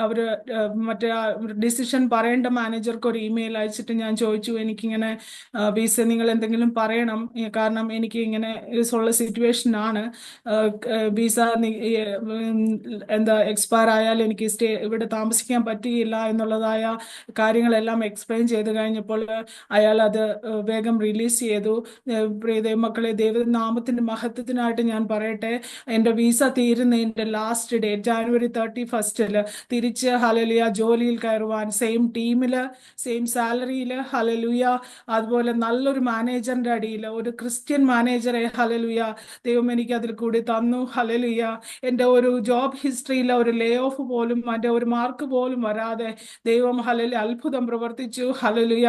അവര് മറ്റേ ഡിസിഷൻ പറയേണ്ട മാനേജർക്ക് ഒരു ഇമെയിൽ അയച്ചിട്ട് ഞാൻ ചോദിച്ചു, എനിക്കിങ്ങനെ വിസ നിങ്ങൾ എന്തെങ്കിലും പറയണം, കാരണം എനിക്ക് ഇങ്ങനെ ഉള്ള സിറ്റുവേഷൻ ആണ്. വിസ എന്താ എക്സ്പയർ ആയാൽ എനിക്ക് ഇവിടെ താമസിക്കാൻ പറ്റുകയില്ല എന്നുള്ളതായ കാര്യങ്ങളെല്ലാം എക്സ്പ്ലെയിൻ ചെയ്ത് കഴിഞ്ഞപ്പോൾ അയാൾ അത് വേഗം റിലീസ് ചെയ്തു. മക്കളെ, ദൈവനാമത്തിന്റെ മഹത്വത്തിനായിട്ട് ഞാൻ പറയട്ടെ, എൻ്റെ വിസ തീരുന്നതിൻ്റെ ലാസ്റ്റ് ഡേറ്റ് ജാനുവരി 31 തിരിച്ച് ഹല്ലേലൂയ ജോലിയിൽ കയറുവാൻ, സെയിം ടീമില്, സെയിം സാലറിയിൽ, ഹല്ലേലൂയ അതുപോലെ നല്ലൊരു മാനേജറിന്റെ അടിയിൽ, ഒരു ക്രിസ്ത്യൻ മാനേജറെ ഹല്ലേലൂയ ദൈവം എനിക്ക് അതിൽ കൂടി തന്നു. ഹല്ലേലൂയ. എൻ്റെ ഒരു ജോബ് ഹിസ്റ്ററിയിൽ ഒരു ലേ ഓഫ് പോലും, എൻ്റെ ഒരു മാർക്ക് പോലും വരാതെ ദൈവം ഹല്ലേലൂയ അത്ഭുതം പ്രവർത്തിച്ചു. ഹല്ലേലൂയ.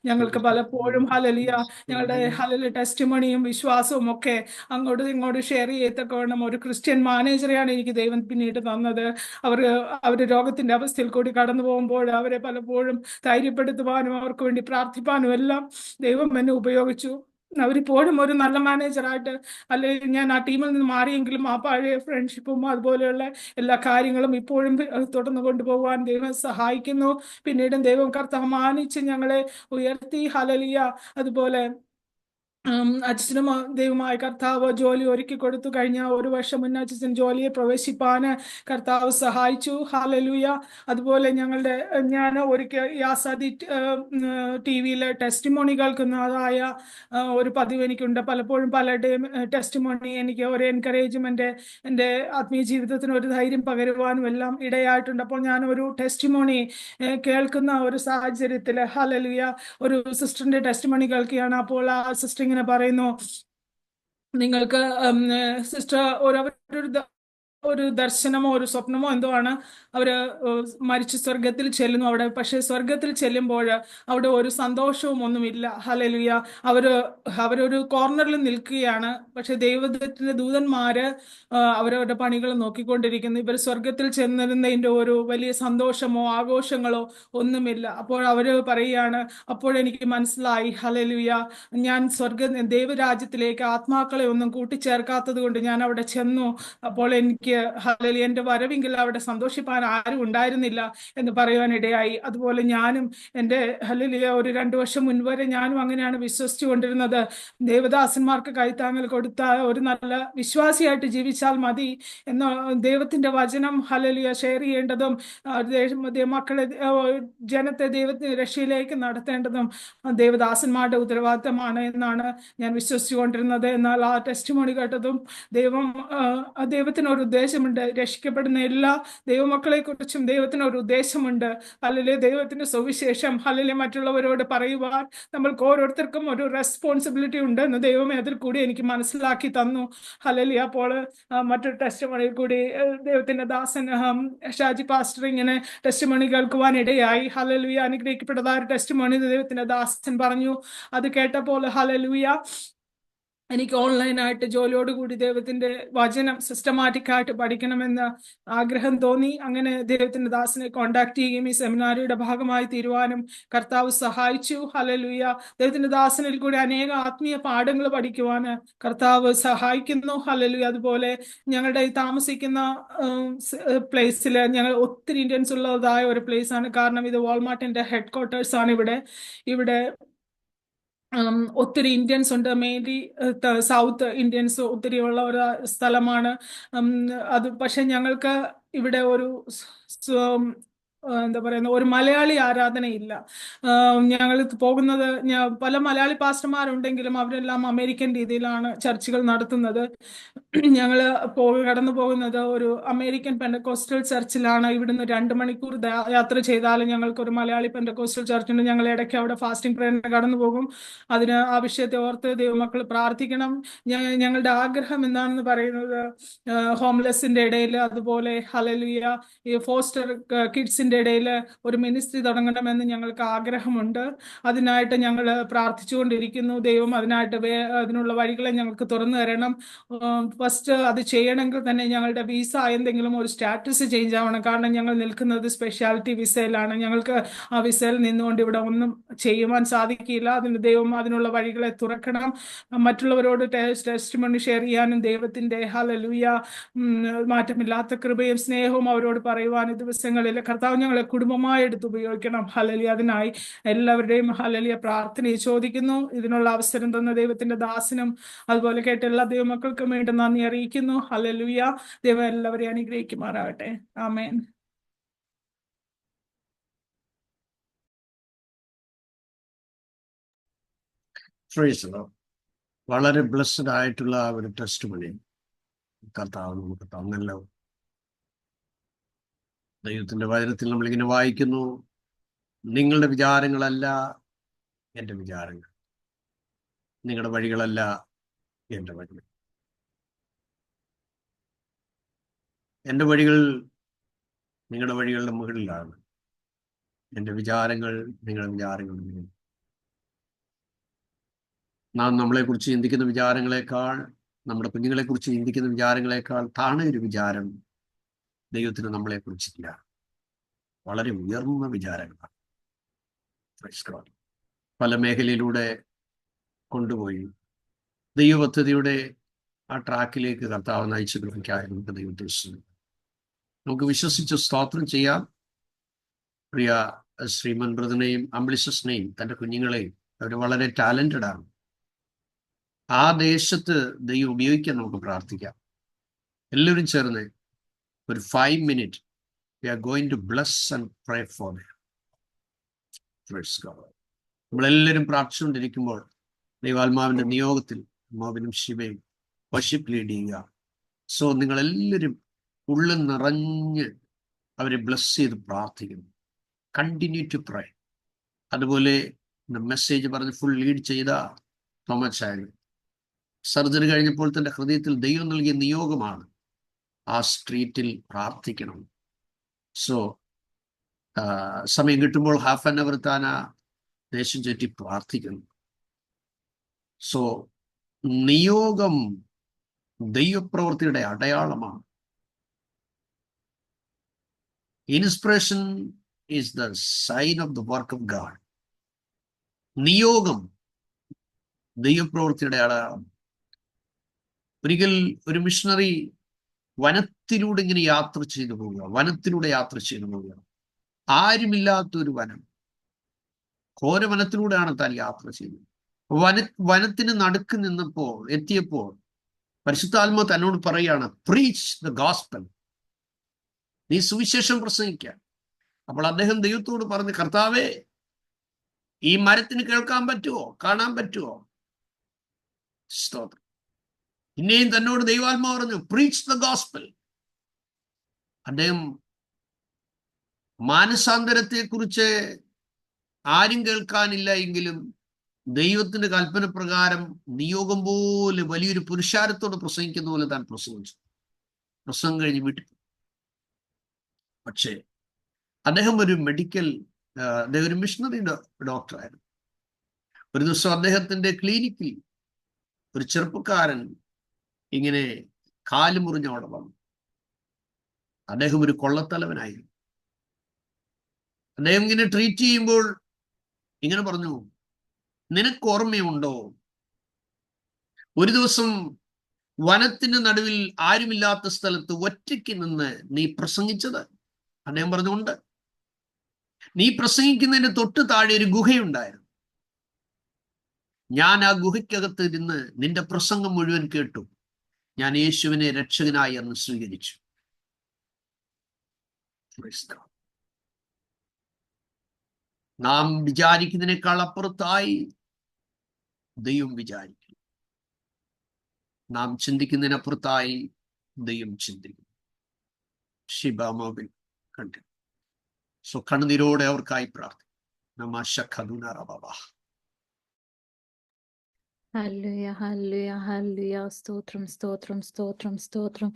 ഞങ്ങൾക്ക് പലപ്പോഴും ഹല്ലേലൂയ ഞങ്ങളുടെ ഹല്ലേലൂയ ടെസ്റ്റിമണിയും വിശ്വാസവും ഒക്കെ അങ്ങോട്ടും ഇങ്ങോട്ടും ഷെയർ ചെയ്യത്തക്കവണ്ണം ഒരു ക്രിസ്ത്യൻ മാനേജറെയാണ് എനിക്ക് ദൈവം പിന്നീട് തന്നത്. അവര് രോഗത്തിന്റെ അവസ്ഥയിൽ കൂടി കടന്നു പോകുമ്പോൾ അവരെ പലപ്പോഴും ധൈര്യപ്പെടുത്തുവാനും അവർക്ക് വേണ്ടി പ്രാർത്ഥിപ്പാനും എല്ലാം ദൈവം എന്നെ ഉപയോഗിച്ചു. അവരിപ്പോഴും ഒരു നല്ല മാനേജറായിട്ട്, അല്ലെങ്കിൽ ഞാൻ ആ ടീമിൽ നിന്ന് മാറിയെങ്കിലും ആ പഴയ ഫ്രണ്ട്ഷിപ്പും അതുപോലെയുള്ള എല്ലാ കാര്യങ്ങളും ഇപ്പോഴും തുടർന്ന് കൊണ്ടുപോകാൻ ദൈവം സഹായിക്കുന്നു. പിന്നീടും ദൈവം കർത്താവ് മാനിച്ച് ഞങ്ങളെ ഉയർത്തി. ഹല്ലേലൂയ. അതുപോലെ അച്ഛനും ദൈവമായ കർത്താവ് ജോലി ഒരുക്കി കൊടുത്തു. കഴിഞ്ഞ 1 വർഷം മുന്നേ അച്ഛൻ ജോലിയെ പ്രവേശിപ്പാന് കർത്താവ് സഹായിച്ചു. ഹല്ലേലൂയ. അതുപോലെ ഞാൻ ഒരിക്കൽ യാസാദി TV-യിൽ ടെസ്റ്റിമോണി കേൾക്കുന്നതായ ഒരു പതിവ് എനിക്കുണ്ട്. പലപ്പോഴും പലരുടെയും ടെസ്റ്റിമോണി എനിക്ക് ഒരു എൻകറേജ്മെന്റ്, എൻ്റെ ആത്മീയ ജീവിതത്തിന് ഒരു ധൈര്യം പകരുവാനും എല്ലാം ഇടയായിട്ടുണ്ട്. അപ്പോൾ ഞാൻ ഒരു ടെസ്റ്റിമോണി കേൾക്കുന്ന ഒരു സാഹചര്യത്തിൽ ഹല്ലേലൂയ ഒരു സിസ്റ്ററിന്റെ ടെസ്റ്റിമോണി കേൾക്കുകയാണ്. അപ്പോൾ ആ സിസ്റ്റർ ഇങ്ങനെ പറയുന്നു, നിങ്ങൾക്ക് സിസ്റ്റർ ഒരു ദർശനമോ ഒരു സ്വപ്നമോ എന്തോ ആണ്. അവര് മരിച്ച് സ്വർഗത്തിൽ ചെല്ലുന്നു അവിടെ. പക്ഷെ സ്വർഗത്തിൽ ചെല്ലുമ്പോൾ അവിടെ ഒരു സന്തോഷവും ഒന്നുമില്ല. ഹല്ലേലൂയ. അവരൊരു കോർണറിൽ നിൽക്കുകയാണ്. പക്ഷെ ദൈവത്തിന്റെ ദൂതന്മാര് അവരവരുടെ പണികൾ നോക്കിക്കൊണ്ടിരിക്കുന്നു. ഇവർ സ്വർഗത്തിൽ ചെന്നിരുന്നതിന്റെ ഒരു വലിയ സന്തോഷമോ ആഘോഷങ്ങളോ ഒന്നുമില്ല. അപ്പോൾ അവര് പറയുകയാണ്, അപ്പോഴെനിക്ക് മനസ്സിലായി, ഹല്ലേലൂയ, ഞാൻ ദൈവരാജ്യത്തിലേക്ക് ആത്മാക്കളെ ഒന്നും കൂട്ടിച്ചേർക്കാത്തത് കൊണ്ട് ഞാൻ അവിടെ ചെന്നു. അപ്പോൾ എനിക്ക് എനിക്ക് ഹല്ലേലൂയ എൻ്റെ വരവെങ്കിൽ അവിടെ സന്തോഷിപ്പാൻ ആരും ഉണ്ടായിരുന്നില്ല എന്ന് പറയുവാനിടയായി. അതുപോലെ ഞാനും എൻ്റെ ഹല്ലേലൂയ ഒരു 2 വർഷം മുൻപ് വരെ ഞാനും അങ്ങനെയാണ് വിശ്വസിച്ചു കൊണ്ടിരുന്നത്. ദേവദാസന്മാർക്ക് കൈത്താങ്ങൽ കൊടുത്ത ഒരു നല്ല വിശ്വാസിയായിട്ട് ജീവിച്ചാൽ മതി എന്ന ദൈവത്തിന്റെ വചനം ഹല്ലേലൂയ ഷെയർ ചെയ്യേണ്ടതും മക്കളെ ജനത്തെ ദൈവത്തിന്റെ രക്ഷയിലേക്ക് നടത്തേണ്ടതും ദേവദാസന്മാരുടെ ഉത്തരവാദിത്തമാണ് എന്നാണ് ഞാൻ വിശ്വസിച്ചുകൊണ്ടിരുന്നത്. എന്നാൽ ആ ടെസ്റ്റിമോണി കേട്ടതും ദൈവത്തിന് ഒരു ഉദ്ദേശമുണ്ട്. രക്ഷിക്കപ്പെടുന്ന എല്ലാ ദൈവമക്കളെ കുറിച്ചും ദൈവത്തിന് ഒരു ഉദ്ദേശമുണ്ട്. അല്ലെങ്കിൽ ദൈവത്തിന്റെ സുവിശേഷം അല്ലെങ്കിൽ മറ്റുള്ളവരോട് പറയുവാൻ നമ്മൾക്ക് ഓരോരുത്തർക്കും ഒരു റെസ്പോൺസിബിലിറ്റി ഉണ്ട് എന്ന് ദൈവമേ അതിൽ കൂടി എനിക്ക് മനസ്സിലാക്കി തന്നു. ഹല്ലേലൂയ. അപ്പോൾ മറ്റൊരു ടെസ്റ്റിമോണിയിൽ കൂടി ദൈവത്തിന്റെ ദാസൻ ഷാജി പാസ്റ്റർ ഇങ്ങനെ ടെസ്റ്റിമോണി കേൾക്കുവാൻ ഇടയായി. ഹല്ലേലൂയ. അനുഗ്രഹിക്കപ്പെട്ടതായ ഒരു ടെസ്റ്റിമോണി ദൈവത്തിന്റെ ദാസൻ പറഞ്ഞു. അത് കേട്ടപ്പോൾ ഹല്ലേലൂയ എനിക്ക് ഓൺലൈനായിട്ട് ജോലിയോടുകൂടി ദൈവത്തിന്റെ വചനം സിസ്റ്റമാറ്റിക് ആയിട്ട് പഠിക്കണമെന്ന് ആഗ്രഹം തോന്നി. അങ്ങനെ ദൈവത്തിന്റെ ദാസനെ കോണ്ടാക്ട് ചെയ്യുകയും ഈ സെമിനാരിയുടെ ഭാഗമായി തീരുവാനും കർത്താവ് സഹായിച്ചു. ഹല്ലേലൂയ. ദൈവത്തിന്റെ ദാസനിൽ കൂടി അനേക ആത്മീയ പാഠങ്ങൾ പഠിക്കുവാൻ കർത്താവ് സഹായിക്കുന്നു. ഹല്ലേലൂയ. അതുപോലെ ഞങ്ങളുടെ ഈ താമസിക്കുന്ന പ്ലേസിൽ ഞങ്ങൾ ഒത്തിരി ഇന്ത്യൻസ് ഉള്ളതായ ഒരു പ്ലേസ് ആണ്. കാരണം ഇത് വാൾമാർട്ടിന്റെ ഹെഡ് ക്വാർട്ടേഴ്സ് ആണ്. ഇവിടെ ഒത്തിരി ഇന്ത്യൻസ് ഉണ്ട്. മെയിൻലി സൗത്ത് ഇന്ത്യൻസ് ഒത്തിരി ഉള്ള ഒരു സ്ഥലമാണ്. അത് പക്ഷെ ഞങ്ങൾക്ക് ഇവിടെ ഒരു എന്താ പറയുന്ന ഒരു മലയാളി ആരാധനയില്ല. ഞങ്ങൾ പോകുന്നത് പല മലയാളി പാസ്റ്റർമാരുണ്ടെങ്കിലും അവരെല്ലാം അമേരിക്കൻ രീതിയിലാണ് ചർച്ചുകൾ നടത്തുന്നത്. ഞങ്ങൾ കടന്നു പോകുന്നത് ഒരു അമേരിക്കൻ പെന്തക്കോസ്റ്റൽ ചർച്ചിലാണ്. ഇവിടുന്ന് 2 മണിക്കൂർ യാത്ര ചെയ്താലും ഞങ്ങൾക്ക് ഒരു മലയാളി പെന്തക്കോസ്റ്റൽ ചർച്ചുണ്ട്. ഞങ്ങൾ ഇടയ്ക്ക് അവിടെ ഫാസ്റ്റിംഗ് പ്രേയറിന് കടന്നു പോകും. അതിന് ആ വിഷയത്തെ ഓർത്ത് ദൈവമക്കൾ പ്രാർത്ഥിക്കണം. ഞങ്ങളുടെ ആഗ്രഹം എന്താണെന്ന് പറയുന്നത് ഹോംലെസ്സിന്റെ ഇടയിൽ, അതുപോലെ ഹല്ലേലൂയ ഈ ഫോസ്റ്റർ കിഡ്സിന്റെ ഇടയിൽ ഒരു മിനിസ്ട്രി തുടങ്ങണമെന്ന് ഞങ്ങൾക്ക് ആഗ്രഹമുണ്ട്. അതിനായിട്ട് ഞങ്ങൾ പ്രാർത്ഥിച്ചുകൊണ്ടിരിക്കുന്നു. ദൈവം അതിനുള്ള വഴികളെ ഞങ്ങൾക്ക് തുറന്നു തരണം. ഫസ്റ്റ് അത് ചെയ്യണമെങ്കിൽ തന്നെ ഞങ്ങളുടെ വിസ എന്തെങ്കിലും ഒരു സ്റ്റാറ്റസ് ചേഞ്ച് ആവണം. കാരണം ഞങ്ങൾ നിൽക്കുന്നത് സ്പെഷ്യാലിറ്റി വിസയിലാണ്. ഞങ്ങൾക്ക് ആ വിസയിൽ നിന്നുകൊണ്ട് ഇവിടെ ഒന്നും ചെയ്യുവാൻ സാധിക്കില്ല. ദൈവം അതിനുള്ള വഴികളെ തുറക്കണം. മറ്റുള്ളവരോട് ടെസ്റ്റിമണി ഷെയർ ചെയ്യാനും ദൈവത്തിന്റെ ഹല്ലേലൂയ മാറ്റമില്ലാത്ത കൃപയും സ്നേഹവും അവരോട് പറയുവാൻ ഈ ദിവസങ്ങളിൽ കർത്താവ് ഞങ്ങളെ കുടുംബമായി എടുത്ത് ഉപയോഗിക്കണം. ഹല്ലേലൂയ. അതിനായി എല്ലാവരുടെയും ഹല്ലേലൂയ പ്രാർത്ഥനയെ ചോദിക്കുന്നു. ഇതിനുള്ള അവസരം തന്ന ദൈവത്തിന്റെ ദാസനും അതുപോലെ കേട്ട എല്ലാ ദൈവമക്കൾക്കും വേണ്ടി നന്ദി അറിയിക്കുന്നു. ഹല്ലേലൂയ. ദൈവം എല്ലാവരെയും അനുഗ്രഹിക്കുമാറാകട്ടെ. ആമേൻ. വളരെ ബ്ലെസ്ഡ് ആയിട്ടുള്ള ഒരു ടെസ്റ്റിമണി കർത്താവ് നമുക്ക് തന്നല്ലോ. ദൈവത്തിന്റെ വചനത്തിൽ നമ്മളിങ്ങനെ വായിക്കുന്നു, നിങ്ങളുടെ വിചാരങ്ങളല്ല എൻ്റെ വിചാരങ്ങൾ, നിങ്ങളുടെ വഴികളല്ല എൻ്റെ വഴികൾ. എൻ്റെ വഴികൾ നിങ്ങളുടെ വഴികളുടെ മുകളിലാണ്, എൻ്റെ വിചാരങ്ങൾ നിങ്ങളുടെ വിചാരങ്ങളുടെ മുകളിൽ. നാം നമ്മളെക്കുറിച്ച് ചിന്തിക്കുന്ന വിചാരങ്ങളെക്കാൾ, നമ്മുടെ കുഞ്ഞുങ്ങളെക്കുറിച്ച് ചിന്തിക്കുന്ന വിചാരങ്ങളെക്കാൾ താഴെ ഒരു വിചാരം ദൈവത്തിന് നമ്മളെക്കുറിച്ചില്ല. വളരെ ഉയർന്ന വിചാരങ്ങളാണ്. പല മേഖലയിലൂടെ കൊണ്ടുപോയി ദൈവ പദ്ധതിയുടെ ആ ട്രാക്കിലേക്ക് കർത്താവ് നയിച്ചു കൊടുക്കാതെ നമുക്ക് ദൈവത്തെ നമുക്ക് വിശ്വസിച്ച് സ്തോത്രം ചെയ്യാം. പ്രിയ ശ്രീമൻ ബ്രദറിനെയും അംബ്ലിസസിനെയും തൻ്റെ കുഞ്ഞുങ്ങളെയും അവർ വളരെ ടാലന്റഡ് ആണ്. ആ ദേശത്ത് ദൈവം ഉപയോഗിക്കാൻ നമുക്ക് പ്രാർത്ഥിക്കാം. എല്ലാവരും ചേർന്ന് ഒരു 5 minutes we are going to bless and pray for them. Praise God. നമ്മളെല്ലാവരും പ്രാർത്ഥിച്ചുകൊണ്ടിരിക്കുമ്പോൾ ദൈവാത്മാവിന്റെ നിയോഗത്തിൽ മോബിനും ശിവയും വർഷിപ്പ് ലീഡ് ചെയ്യുക. സോ നിങ്ങളെല്ലാവരും ഉള്ളിൽ നിറഞ്ഞ് അവരെ ബ്ലസ് ചെയ്ത് പ്രാർത്ഥിക്കുന്നു. Continue to pray. അതുപോലെ മെസ്സേജ് പറഞ്ഞ് ഫുൾ ലീഡ് ചെയ്ത തോമസ് ആയി സർജറി കഴിഞ്ഞപ്പോൾ തൻ്റെ ഹൃദയത്തിൽ ദൈവം നൽകിയ നിയോഗമാണ് ആ സ്ട്രീറ്റിൽ പ്രാർത്ഥിക്കണം. സോ സമയം കിട്ടുമ്പോൾ ഹാഫ് ആൻ അവർ താൻ ആ ദേശം ചുറ്റി പ്രാർത്ഥിക്കുന്നു. സോ നിയോഗം ദൈവപ്രവൃത്തിയുടെ അടയാളമാണ്. Inspiration is the sign of the work of God. നിയോഗം ദൈവപ്രവൃത്തിയുടെ അടയാളം. ഒരിക്കൽ ഒരു മിഷണറി വനത്തിലൂടെ ഇങ്ങനെ യാത്ര ചെയ്തു പോവുക, വനത്തിലൂടെ യാത്ര ചെയ്തു പോവുക. ആരുമില്ലാത്തൊരു വനം, ഘോരവനത്തിലൂടെയാണ് താൻ യാത്ര ചെയ്തത്. വനത്തിന് നടുക്ക് എത്തിയപ്പോൾ പരിശുദ്ധാത്മാവ് തന്നോട് പറയാണ്, പ്രീച്ച് ദ ഗോസ്പൽ, നീ സുവിശേഷം പ്രസംഗിക്കുക. അപ്പോൾ അദ്ദേഹം ദൈവത്തോട് പറഞ്ഞു, കർത്താവേ, ഈ മരത്തിന് കേൾക്കാൻ പറ്റുമോ, കാണാൻ പറ്റുമോ? സ്തോത്രം. പിന്നെയും തന്നോട് ദൈവാത്മാവ് പറഞ്ഞു, പ്രീച്ച് ദ ഗോസ്പൽ. അദ്ദേഹം മാനസാന്തരത്തെക്കുറിച്ച് ആരും കേൾക്കാനില്ല എങ്കിലും ദൈവത്തിന്റെ കൽപ്പന പ്രകാരം നിയോഗം പോലെ വലിയൊരു പുരുഷാരത്തോട് പ്രസംഗിക്കുന്ന പോലെ താൻ പ്രസംഗിച്ചു. പ്രസംഗം കഴിഞ്ഞ് വീട്ടിൽ. പക്ഷേ അദ്ദേഹം ഒരു മിഷണറി ഡോക്ടറായിരുന്നു. ഒരു ദിവസം അദ്ദേഹത്തിന്റെ ക്ലിനിക്കിൽ ഒരു ചെറുപ്പക്കാരൻ ഇങ്ങനെ കാല് മുറിഞ്ഞ അവിടെ വന്നു. അദ്ദേഹം ഒരു കൊള്ളത്തലവനായിരുന്നു. അദ്ദേഹം ഇങ്ങനെ ട്രീറ്റ് ചെയ്യുമ്പോൾ ഇങ്ങനെ പറഞ്ഞു, നിനക്ക് ഓർമ്മയുണ്ടോ ഒരു ദിവസം വനത്തിന് നടുവിൽ ആരുമില്ലാത്ത സ്ഥലത്ത് ഒറ്റയ്ക്ക് നിന്ന് നീ പ്രസംഗിച്ചത്? അദ്ദേഹം പറഞ്ഞുകൊണ്ട്, നീ പ്രസംഗിക്കുന്നതിന് തൊട്ട് താഴെ ഒരു ഗുഹയുണ്ടായിരുന്നു. ഞാൻ ആ ഗുഹയ്ക്കകത്ത് ഇരുന്ന് നിന്റെ പ്രസംഗം മുഴുവൻ കേട്ടു. ഞാൻ യേശുവിനെ രക്ഷകനായി അന്ന് സ്വീകരിച്ചു. നാം വിചാരിക്കുന്നതിനേക്കാൾ അപ്പുറത്തായി ദൈവം വിചാരിക്കും. നാം ചിന്തിക്കുന്നതിനപ്പുറത്തായി ദൈവം ചിന്തിക്കും. ഷിബാമോബിൽ കണ്ടു. സോ കണ്ണുനീരോടെ അവർക്കായി പ്രാർത്ഥിക്കും. Hallelujah, hallelujah, hallelujah. സ്തോത്രം, സ്തോത്രം, സ്തോത്രം, സ്തോത്രം.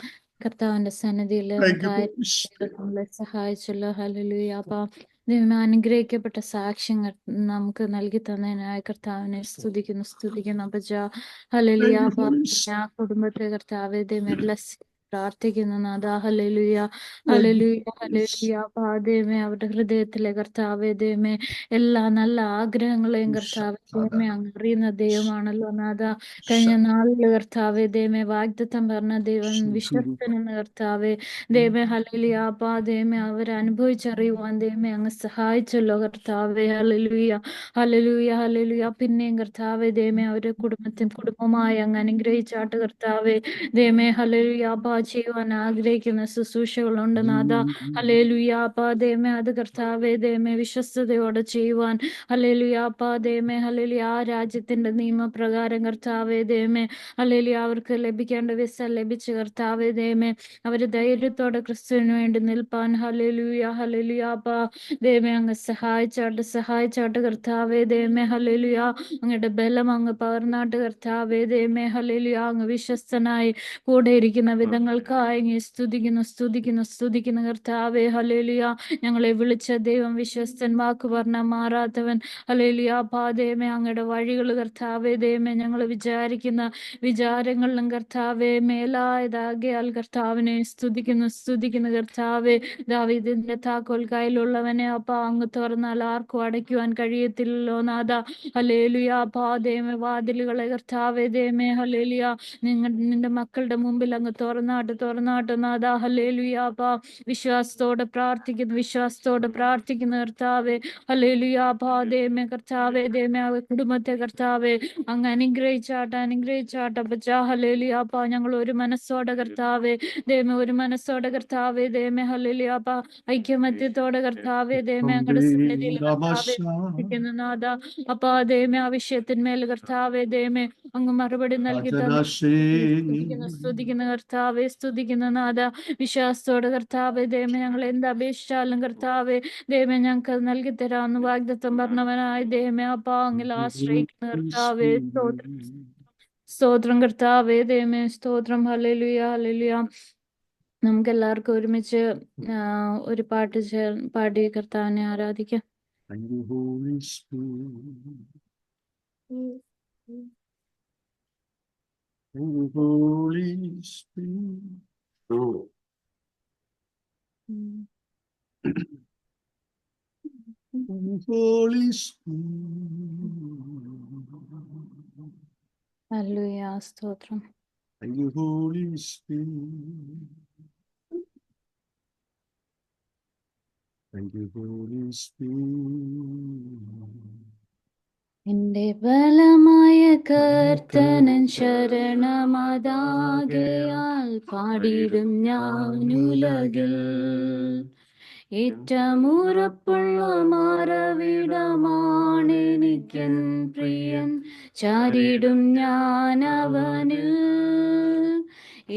കർത്താവിന്റെ സന്നിധിയിൽ നമ്മളെ സഹായിച്ചല്ലോ. ഹല്ലേലൂയ. അപ്പൊ ദൈവമേ, അനുഗ്രഹിക്കപ്പെട്ട സാക്ഷ്യങ്ങൾ നമുക്ക് നൽകി തന്നതിനായി കർത്താവിനെ സ്തുതിക്കുന്നു. അപ്പച്ച ഹല്ലേലൂയ. ആ കുടുംബത്തെ കർത്താവേ ദൈവമേ ബ്ലസ് പ്രാർത്ഥിക്കുന്നു നാഥാ. Hallelujah, hallelujah, hallelujah. ദൈവമേ അവരുടെ ഹൃദയത്തിലെ കർത്താവേ ദൈവമേ എല്ലാ നല്ല ആഗ്രഹങ്ങളെയും കർത്താവേ ദൈവമേ അങ്ങ് അറിയുന്ന ദൈവമാണല്ലോ നാഥാ. കഴിഞ്ഞ നാളില് കർത്താവേ ദൈവമേ വാഗ്ദത്തം പറഞ്ഞ ദൈവം വിശ്വസ്തനെന്ന് കർത്താവേ ദൈവമേ. ഹല്ലേലൂയ. ദൈവമേ അവരെ അനുഭവിച്ചറിയുവാൻ ദൈവമേ അങ്ങ് സഹായിച്ചല്ലോ കർത്താവേ. Hallelujah, hallelujah, hallelujah. പിന്നെയും കർത്താവേ ദൈവമേ അവരുടെ കുടുംബമായി അങ്ങ് അനുഗ്രഹിച്ചാട്ട് കർത്താവേ ദൈവമേ. ഹല്ലേലൂയ. ചെയ്യുവാൻ ആഗ്രഹിക്കുന്ന ശുശ്രൂഷകളുണ്ട് നാഥാ. ഹല്ലേലൂയ. ദൈവമേ അത് കർത്താവേ ദൈവമേ വിശ്വസ്തയോടെ ചെയ്യുവാൻ ഹല്ലേലൂയ ദൈവമേ. ഹല്ലേലൂയ. ആ രാജ്യത്തിന്റെ നിയമപ്രകാരം കർത്താവേ ദൈവമേ ഹല്ലേലൂയ അവർക്ക് ലഭിക്കേണ്ട വിസ ലഭിച്ച് കർത്താവേ ദൈവമേ അവര് ധൈര്യത്തോടെ ക്രിസ്തുവിന് വേണ്ടി നിൽപ്പാൻ ഹല്ലേലൂയ, ഹല്ലേലൂയ. ദൈവമേ അങ്ങ് സഹായിച്ചാട്ട് കർത്താവേ ദൈവമേ. ഹല്ലേലൂയ. അങ്ങയുടെ ബലം അങ്ങ് പകർന്നാട്ട് കർത്താവേ ദൈവമേ. ഹല്ലേലൂയ. അങ്ങ് വിശ്വസ്തനായി കൂടെ ഇരിക്കുന്ന വിധങ്ങൾക്കായി സ്തുതിക്കുന്നു കർത്താവേ. ഹല്ലേലൂയ. ഞങ്ങളെ വിളിച്ച ദൈവം വിശ്വസ്തൻ, വാക്ക് പറഞ്ഞ മാറാത്തവൻ. ഹല്ലേലൂയ. ദൈവമേ അങ്ങയുടെ വഴികൾ കർത്താവേ ദൈവമേ ഞങ്ങൾ വിചാരിക്കുന്ന വിചാരങ്ങളിലും കർത്താവേ മേലായതാകിയാൽ കർത്താവിനെ സ്തുതിക്കുന്നു കർത്താവേ. ദാവീദിന്റെ താക്കോൽ കയ്യിലുള്ളവനെ അങ്ങ് തുറന്നാൽ ആർക്കും അടയ്ക്കുവാൻ കഴിയത്തില്ലല്ലോ നാഥ. ഹല്ലേലൂയ. ദൈവമേ വാതിലുകളെ കർത്താവേ ദൈവമേ ഹല്ലേലൂയ നിന്റെ മക്കളുടെ മുമ്പിൽ അങ്ങ് തുറന്നാട്ട് നാഥാ. ഹല്ലേലൂയ. വിശ്വാസത്തോടെ പ്രാർത്ഥിക്കുന്ന കർത്താവേ. ഹല്ലേലൂയ. ദൈവമേ കർത്താവേ ദൈവമേ കുടുംബത്തെ കർത്താവേ അങ്ങ് അനുഗ്രഹിച്ചാട്ട് അപ്പച്ച. ഹല്ലേലൂയ. ഞങ്ങൾ ഒരു മനസ്സോടെ കർത്താവേ ദൈവമേ ഹല്ലേലൂയ. ഐക്യമത്യത്തോടെ കർത്താവേ ദൈവമേ അങ്ങയുടെ സന്നിധിയിൽ കർത്താവേ നാഥ. ദൈവമേ ആ വിഷയത്തിന്മേൽ കർത്താവേ ദൈവമേ അങ്ങ് മറുപടി നൽകി സ്തുതിക്കുന്ന കർത്താവേ. സ്തുതിക്കുന്ന നാഥ. വിശ്വാസത്തോടെ കർത്താവേ ദൈവമേ ഞങ്ങൾ എന്ത് അപേക്ഷിച്ചാലും കർത്താവേ ദൈവമേ ഞങ്ങൾക്ക് അത് നൽകി തരാമെന്ന് വാഗ്ദത്തം പറഞ്ഞവനായ ദൈവമേ അങ്ങിൽ ആശ്രയിക്കുന്ന കർത്താവേ. സ്തോത്രം കർത്താവേ ദൈവമേ. സ്തോത്രം. Hallelujah, hallelujah. നമുക്ക് എല്ലാവർക്കും ഒരുമിച്ച് ഒരു പാട്ട് പാടി കർത്താവിനെ ആരാധിക്കാം. Holy Spirit. Oh. Holy Spirit. Hallelujah. സ്തോത്രം. Thank you, Holy Spirit. Thank you, Holy Spirit. എന്റെ ബലമായ കർത്തനൻ ശരണമതാകയാൽ പാടിടും ഞാനുലകിൽ. ഏറ്റമുറപ്പുള്ള മാറവിടമാണെനിക്കൻ പ്രിയൻ, ചാരിടും ഞാനവനിൽ.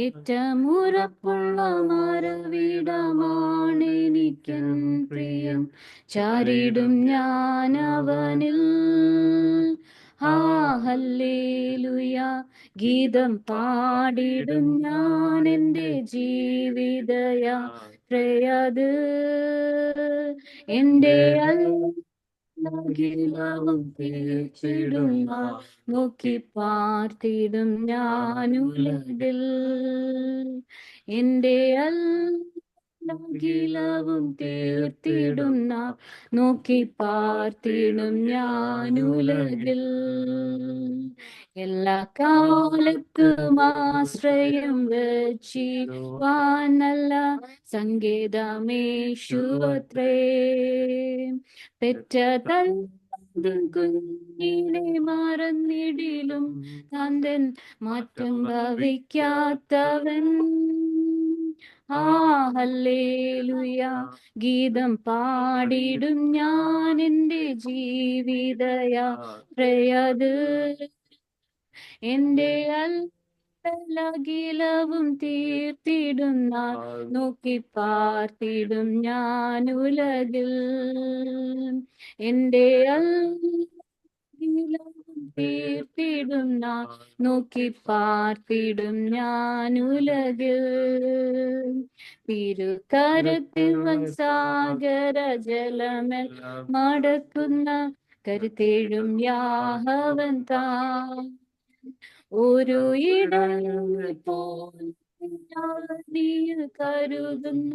ഏറ്റമുറപ്പുള്ള മാറവിടമാണെനിക്കൻ പ്രിയൻ, ചാരിടും ഞാനവനിൽ. ഹല്ലേലൂയ, ഗീതം പാടിടും ഞാൻ എൻ്റെ ജീവിതയാത്രയത്. എൻ്റെ അഖിലവും തീർച്ചിടുന്ന നോക്കി പാർത്തിടും ഞാനുലകിൽ. എൻ്റെ അഖിലവും തീർത്തിടുന്ന നോക്കി പാർത്തിടും ഞാനുലകിൽ. എല്ലാ കാലത്തും ആശ്രയം വച്ചിടുവാൻ നല്ല സങ്കേതമേശുവത്രേ. പെറ്റ കുഞ്ഞിനെ മറന്നിടിലും തന്തൻ മാറ്റം ഭവിക്കാത്തവൻ. ഹല്ലേലൂയ, ഗീതം പാടിടും ഞാൻ എൻ്റെ ജീവിതയാത്രയത്. എൻ്റെ അഖിലവും തീർത്തിടുന്ന നോക്കി പാർത്തിടും ഞാനുലകിൽ. എൻ്റെ അഖിലവും തീർത്തിടുന്ന നോക്കി പാർത്തിടും ഞാനുലകിൽ. തിരുകരത്തിൽ സാഗര ജലമേൽ മടക്കുന്ന കരുത്തേഴും യാഹവൻ താൻ. ഒരു ഇടയിൽ കരുതുന്ന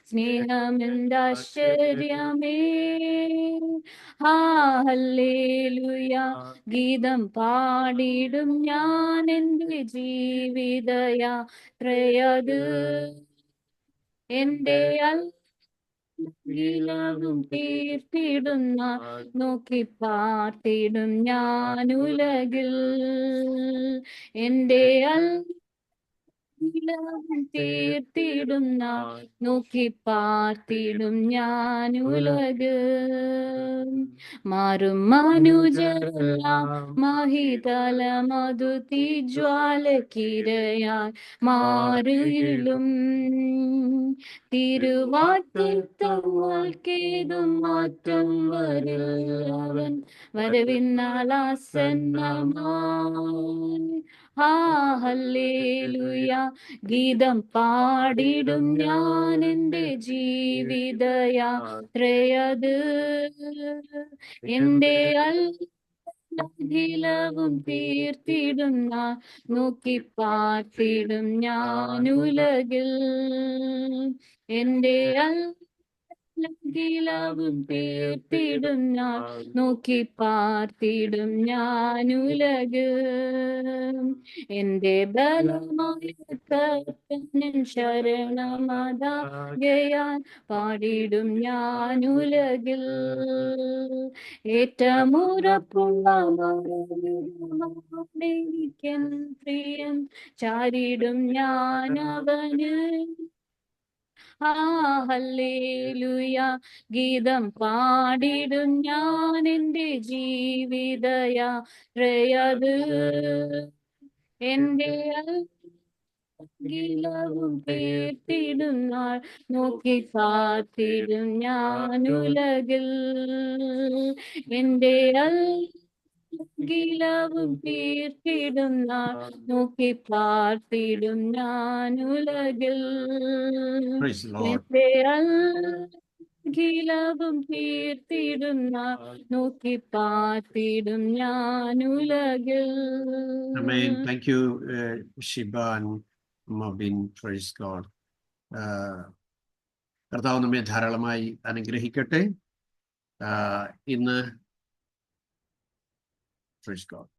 സ്നേഹമെന്താശ്ചര്യമേ. ഹല്ലേലൂയ, ഗീതം പാടിടും ഞാൻ എൻ്റെ ജീവിതയാത്രയത്. എൻ്റെ അഖിലവും തീർത്തിടുന്ന നോക്കി പാർത്തിടും ഞാനുലകിൽ. എൻ്റെ അഖിലവും തീർത്തിടുന്ന നോക്കി പാർത്തിടും ഞാനുലകിൽ. മാറും മനുജരെല്ലാം മഹിതല മധു തീജ്വാലക്കിരയാൽ മാറിയിലും തിരുവാക്തത്വങ്ങൾക്കേതും മാറ്റം വരില്ലവൻ വരവിന്നാലാസന്നമായി. ഹല്ലേലൂയ, ഗീതം പാടിടും ഞാൻ എൻ്റെ ജീവിതയാത്രയത്. എൻ്റെ അഖിലവും തീർത്തിടുന്ന നോക്കി പാർത്തിടും ഞാനുലകിൽ. എൻ്റെ അഖിലവും തീർത്തിടുന്ന നോക്കി പാർത്തിടും ഞാനുലകിൽ. എൻ്റെ ബലമായ കർത്തനൻ ശരണമതാകയാൽ പാടിടും ഞാനുലകിൽ. ഏറ്റമുറപ്പുള്ള മാറവിടമാണെനിക്കൻ പ്രിയൻ, ചാരിടും ഞാനവന്. ഹല്ലേലൂയ, ഗീതം പാടിടും ഞാൻ എൻ്റെ ജീവിതയാത്രയത്. എൻ്റെ അഖിലവും തീർത്തിടുന്ന നോക്കി പാർത്തിടും ഞാനുലകിൽ. എൻ്റെ അഖിലവും തീർത്തിടുന്ന നോക്കി പാർത്തിടും ഞാനുലകിൽ. Praise the Lord. എൻ്റെ അഖിലവും തീർത്തിടുന്ന നോക്കി പാർത്തിടും ഞാനുലകിൽ. Amen. Thank you, Shiba and Mabin. Praise God. കർത്താവ് നമ്മെ ധാരാളമായി അനുഗ്രഹിക്കട്ടെ. ഇന്ന് Praise God.